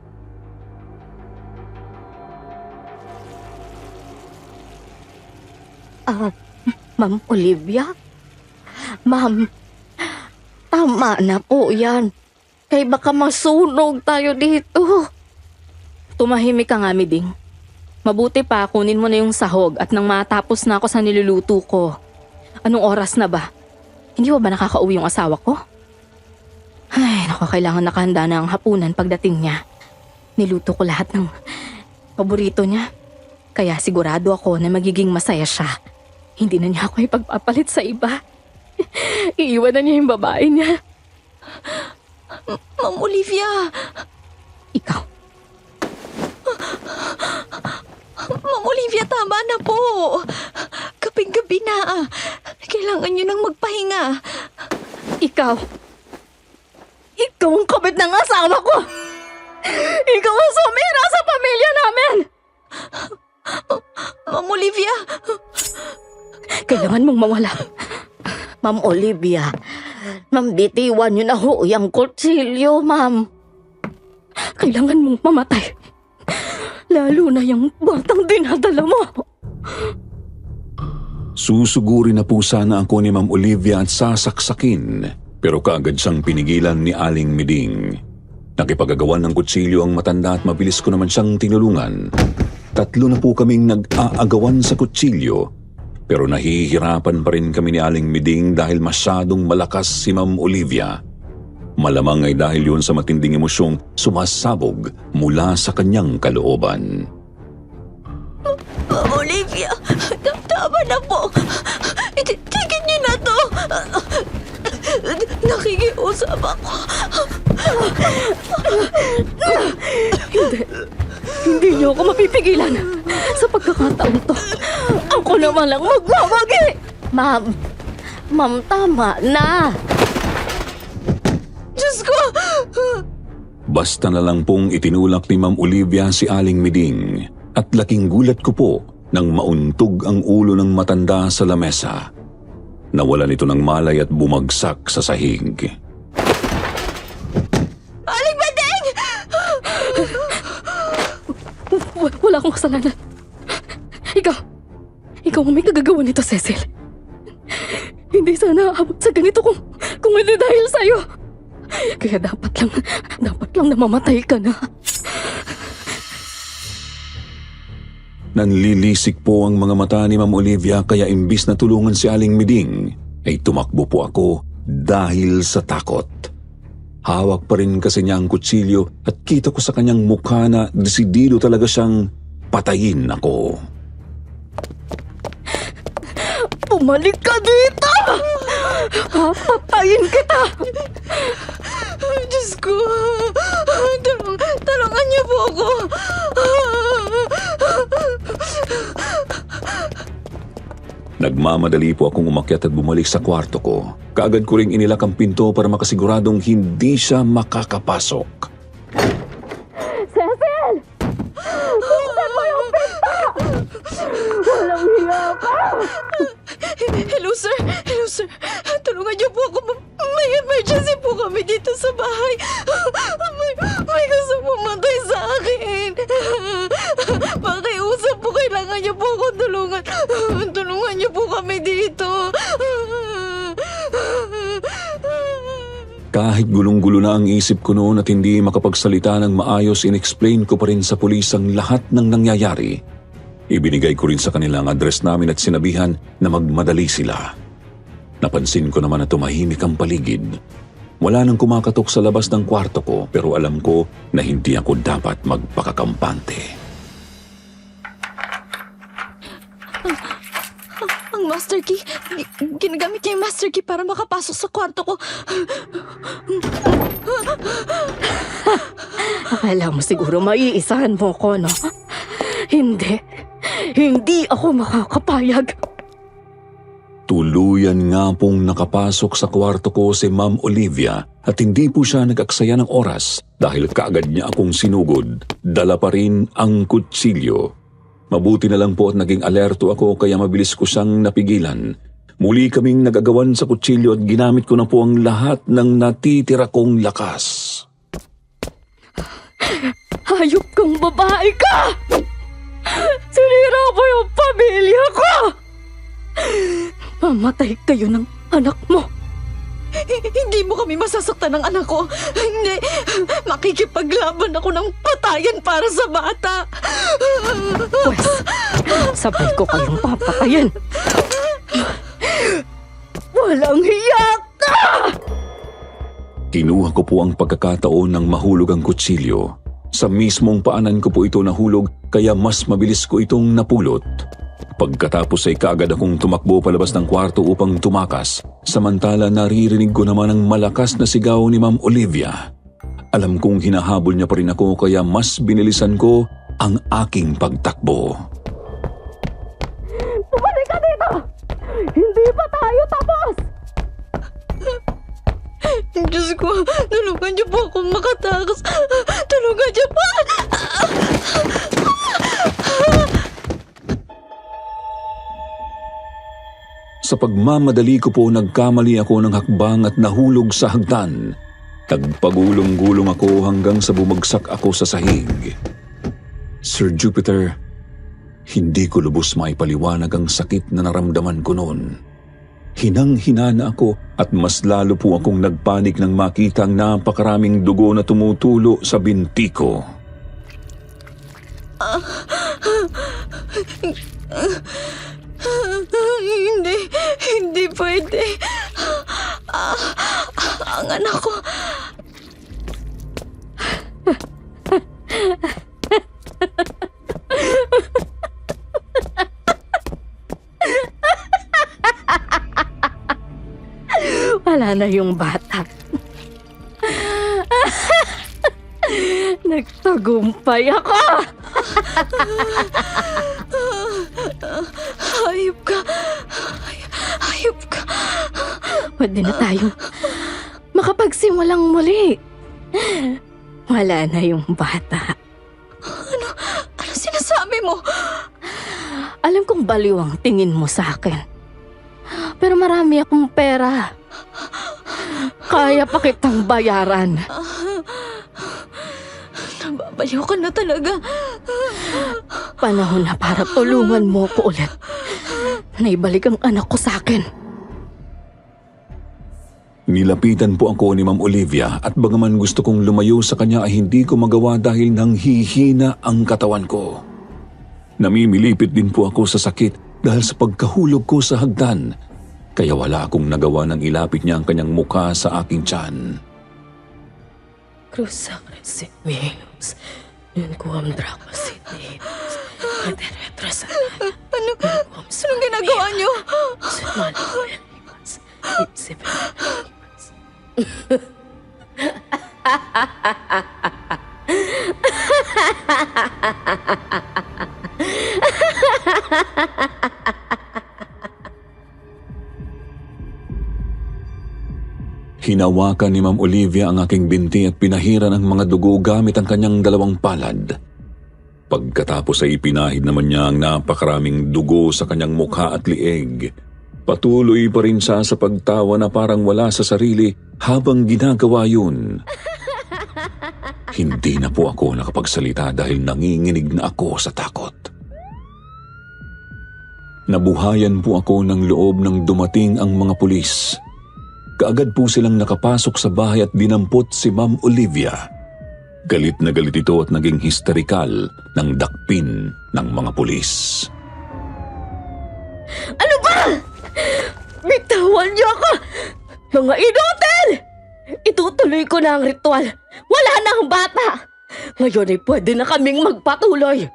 Ma'am Olivia? Ma'am, tama na po yan. Kay baka masunog tayo dito. Tumahimik ka nga, Miding. Mabuti pa, kunin mo na yung sahog at nang matapos na ako sa niluluto ko. Anong oras na ba? Hindi ba nakakauwi yung asawa ko? Ay, naku, kailangan nakahanda na ang hapunan pagdating niya. Niluto ko lahat ng paborito niya. Kaya sigurado ako na magiging masaya siya. Hindi na niya ako ipagpapalit sa iba. Iiwan na niya yung babae niya. Ma'am Olivia! Ikaw. Ma'am Olivia, tama na po. Gabing-gabi na. Kailangan niyo nang magpahinga. Ikaw. Ikaw ang kabit ng asawa ko. Ikaw ang sumira sa pamilya namin. Ma'am Olivia! Kailangan mong mawala. Ma'am Olivia, ma'am, bitiwan niyo na ho yung kutsilyo, ma'am. Kailangan mong mamatay. Lalo na yung batang dinadala mo. Susuguri na po sana ako ni Ma'am Olivia at sasaksakin, pero kaagad siyang pinigilan ni Aling Miding. Nakipagagawan ng kutsilyo ang matanda at mabilis ko naman siyang tinulungan. 3 na po kaming nag-aagawan sa kutsilyo, pero nahihirapan pa rin kami ni Aling Miding dahil masyadong malakas si Ma'am Olivia. Malamang ay dahil yun sa matinding emosyong sumasabog mula sa kanyang kalooban. Ma'am Olivia, tama na po. Tigil niyo na to. Nakikiusap ako. Hindi niyo ako mapipigilan. Sa pagkakataon to, ako naman lang magwawagi. Ma'am, tama na. Diyos ko! Basta na lang pong itinulak ni Ma'am Olivia si Aling Miding at laking gulat ko po nang mauntog ang ulo ng matanda sa lamesa. Nawalan ito ng malay at bumagsak sa sahig. Aling Bading! Wala akong kasalanan. Ikaw ang may kagagawa nito, Cecil. Hindi sana aabot sa ganito kung hindi dahil sa'yo. Kaya dapat lang namamatay ka na. Nanlilisik po ang mga mata ni Ma'am Olivia kaya imbis na tulungan si Aling Miding, ay tumakbo po ako dahil sa takot. Hawak pa rin kasi niya ang kutsilyo at kita ko sa kanyang mukha na desidido talaga siyang patayin ako. Bumalik ka dito! Papatayin kita! Diyos ko! Tulungan niyo po ako! Nagmamadali po akong umakyat at bumalik sa kwarto ko. Kaagad ko ring inilak ang pinto para makasiguradong hindi siya makakapasok. Cecil! Buksan mo yung pinto! Walang hiya ka! Hello, sir! Hello, sir! Tulungan niyo po ako. May emergency po kami dito sa bahay. May gusto pumatay sa akin. Pakiusap po, kailangan niyo po akong tulungan. Tulungan niyo po kami dito. Kahit gulong-gulo na ang isip ko noon at hindi makapagsalita ng maayos, inexplain ko pa rin sa pulis ang lahat ng nangyayari. Ibinigay ko rin sa kanila ang address namin at sinabihan na magmadali sila. Napansin ko naman na tumahimik ang paligid. Wala nang kumakatok sa labas ng kwarto ko pero alam ko na hindi ako dapat magpakakampante. Ang master key. Ginagamit niya yung master key para makapasok sa kwarto ko. Akala mo siguro maiisahan mo ko, no? Hindi. Hindi ako makakapayag. Tuluyan nga pong nakapasok sa kwarto ko si Ma'am Olivia at hindi po siya nag-aksaya ng oras dahil kaagad niya akong sinugod. Dala pa rin ang kutsilyo. Mabuti na lang po at naging alerto ako kaya mabilis ko siyang napigilan. Muli kaming nagagawan sa kutsilyo at ginamit ko na po ang lahat ng natitira kong lakas. Hayop kang babae ka! Sinira mo yung pamilya ko! Mamatay kayo ng anak mo! Hindi mo kami masasaktan ng anak ko. Hindi. Makikipaglaban ako ng patayan para sa bata. Pwes, sabay ko kayong papatayin. Walang hiya ka! Kinuha ko po ang pagkakataon ng mahulog ang kutsilyo. Sa mismong paanan ko po ito nahulog kaya mas mabilis ko itong napulot. Pagkatapos ay kaagad akong tumakbo palabas ng kwarto upang tumakas. Samantala naririnig ko naman ang malakas na sigaw ni Ma'am Olivia. Alam kong hinahabol niya pa rin ako kaya mas binilisan ko ang aking pagtakbo. Bumalik ka dito! Hindi pa tayo tapos! Diyos ko, tulungan niyo po akong makatakas. Tulungan niyo po. Sa pagmamadali ko po nagkamali ako ng hakbang at nahulog sa hagdan. Nagpagulong-gulong ako hanggang sa bumagsak ako sa sahig. Sir Jupiter, hindi ko lubos maipaliwanag ang sakit na naramdaman ko noon. Hinang-hina na ako at mas lalo po akong nagpanik nang makita ang napakaraming dugo na tumutulo sa binti ko. Hindi pwede. Ang anak ko. Wala na yung bata. Nagtagumpay ako! Hayop ka. Hayop ka. Pwede na tayong makapagsimulang muli. Wala na yung bata. Ano sinasabi mo? Alam kong baliw ang tingin mo sa akin. Pero marami akong pera. Kaya pa kitang bayaran. Nababaliw ka na talaga. Panahon na para tulungan mo ko ulit. Naibalik ang anak ko sa akin. Nilapitan po ako ni Ma'am Olivia at bagaman gusto kong lumayo sa kanya ay hindi ko magawa dahil nanghihina ang katawan ko. Namimilipit din po ako sa sakit dahil sa pagkahulog ko sa hagdan. Kaya wala akong nagawa nang ilapit niya ang kanyang mukha sa aking tiyan. Cruza recibimos yun kuam drapas itinos. Anong ginagawa niyo? Hinawakan ni Ma'am Olivia ang aking binti at pinahiran ang mga dugo gamit ang kanyang dalawang palad. Pagkatapos ay ipinahid naman niya ang napakaraming dugo sa kanyang mukha at lieg. Patuloy pa rin siya sa pagtawa na parang wala sa sarili habang ginagawa yun. Hindi na po ako nakapagsalita dahil nanginginig na ako sa takot. Nabuhayan po ako ng loob nang dumating ang mga pulis. Kaagad po silang nakapasok sa bahay at dinampot si Ma'am Olivia. Galit na galit ito at naging histerikal ng dakpin ng mga pulis. Ano ba? Bitawan niyo ako! Mga inutil! Ito Natuloy ko na ang ritual. Wala na ang bata. Ngayon ay pwede na kaming magpatuloy.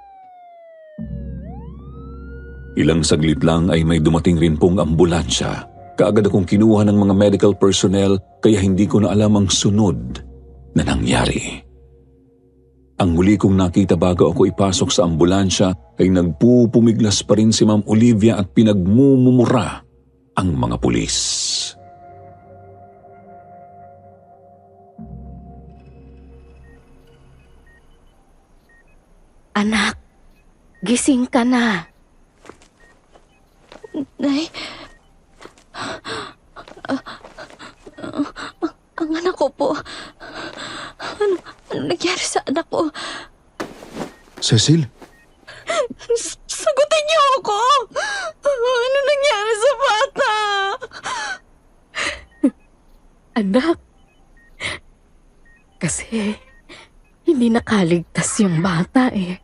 Ilang saglit lang ay may dumating rin pong ambulansya. Kaagad akong kinuha ng mga medical personnel kaya hindi ko na alam ang sunod na nangyari. Ang huli kong nakita bago ako ipasok sa ambulansya ay nagpupumiglas pa rin si Ma'am Olivia at pinagmumumura ang mga pulis. Anak, gising ka na. Nay, ang anak ko po. Ano nangyari sa anak ko? Cecil? Sagutin niyo ako! Ano nangyari sa bata? Anak, kasi hindi nakaligtas yung bata eh.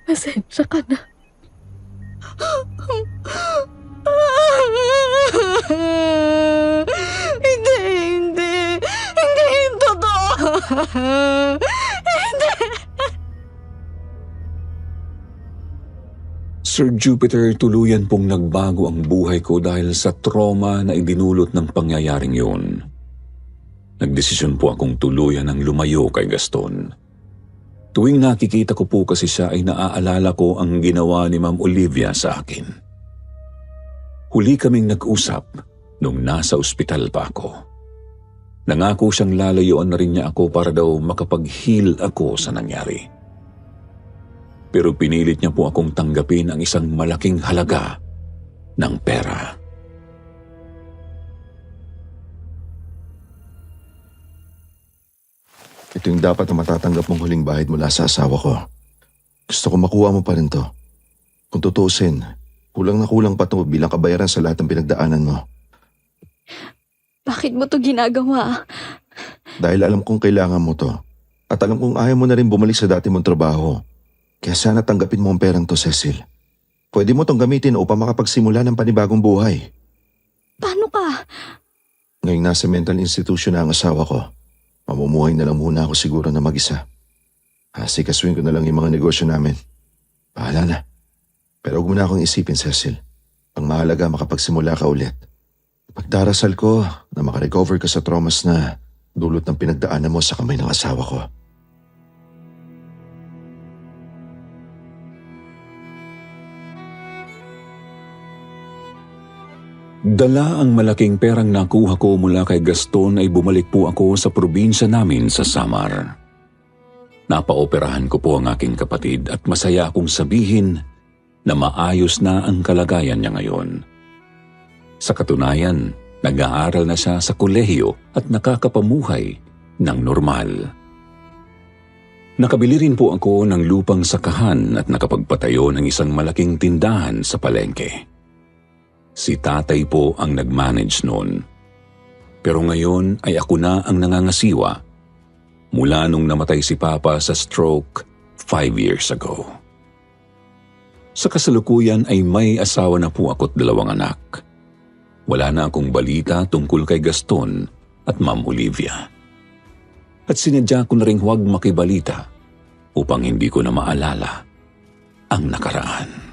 Pasensya ka na. Hindi yung totoo. Sir Jupiter, tuluyan pong nagbago ang buhay ko dahil sa trauma na idinulot ng pangyayaring yun. Nagdesisyon po akong tuluyan ng lumayo kay Gaston. Tuwing nakikita ko po kasi siya ay naaalala ko ang ginawa ni Ma'am Olivia sa akin. Huli kaming nag-usap nung nasa ospital pa ako. Nangako siyang lalayuan na rin niya ako para daw makapag-heal ako sa nangyari. Pero pinilit niya po akong tanggapin ang isang malaking halaga ng pera. Ito yung dapat na matatanggap mong huling bahid mula sa asawa ko. Gusto ko makuha mo pa rin to. Kung tutuusin, kulang na kulang pa to bilang kabayaran sa lahat ng pinagdaanan mo. Bakit mo to ginagawa? Dahil alam kong kailangan mo to. At alam kong ayaw mo na rin bumalik sa dati mong trabaho. Kaya sana tanggapin mo ang perang to, Cecil. Pwede mo tong gamitin upang makapagsimula ng panibagong buhay. Paano ka? Ngayong nasa mental institution na ang asawa ko, mamumuhay na lang muna ako siguro na mag-isa. Asikasuhin ko na lang yung mga negosyo namin. Bahala na. Pero huwag mo na akong isipin, Cecil. Ang mahalaga makapagsimula ka ulit. Pagdarasal ko na makarecover ka sa traumas na dulot ng pinagdaanan mo sa kamay ng asawa ko. Dala ang malaking perang nakuha ko mula kay Gaston ay bumalik po ako sa probinsya namin sa Samar. Napaoperahan ko po ang aking kapatid at masaya akong sabihin na maayos na ang kalagayan niya ngayon. Sa katunayan, nag-aaral na siya sa kolehiyo at nakakapamuhay ng normal. Nakabili rin po ako ng lupang sakahan at nakapagpatayo ng isang malaking tindahan sa palengke. Si tatay po ang nag-manage noon. Pero ngayon ay ako na ang nangangasiwa mula nung namatay si Papa sa stroke 5 years ago. Sa kasalukuyan ay may asawa na po ako't 2 anak. Wala na akong balita tungkol kay Gaston at Ma'am Olivia. At sinadya ko na ring huwag makibalita upang hindi ko na maalala ang nakaraan.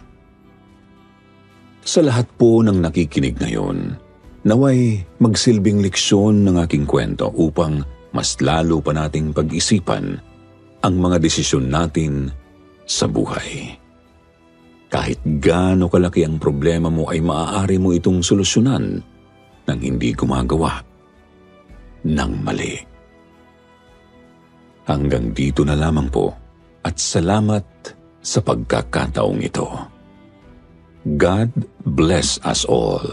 Sa lahat po ng nakikinig ngayon, naway magsilbing leksyon ng aking kwento upang mas lalo pa nating pag-isipan ang mga desisyon natin sa buhay. Kahit gaano kalaki ang problema mo ay maaari mo itong solusyonan nang hindi gumagawa ng mali. Hanggang dito na lamang po at salamat sa pagkakataong ito. God bless us all.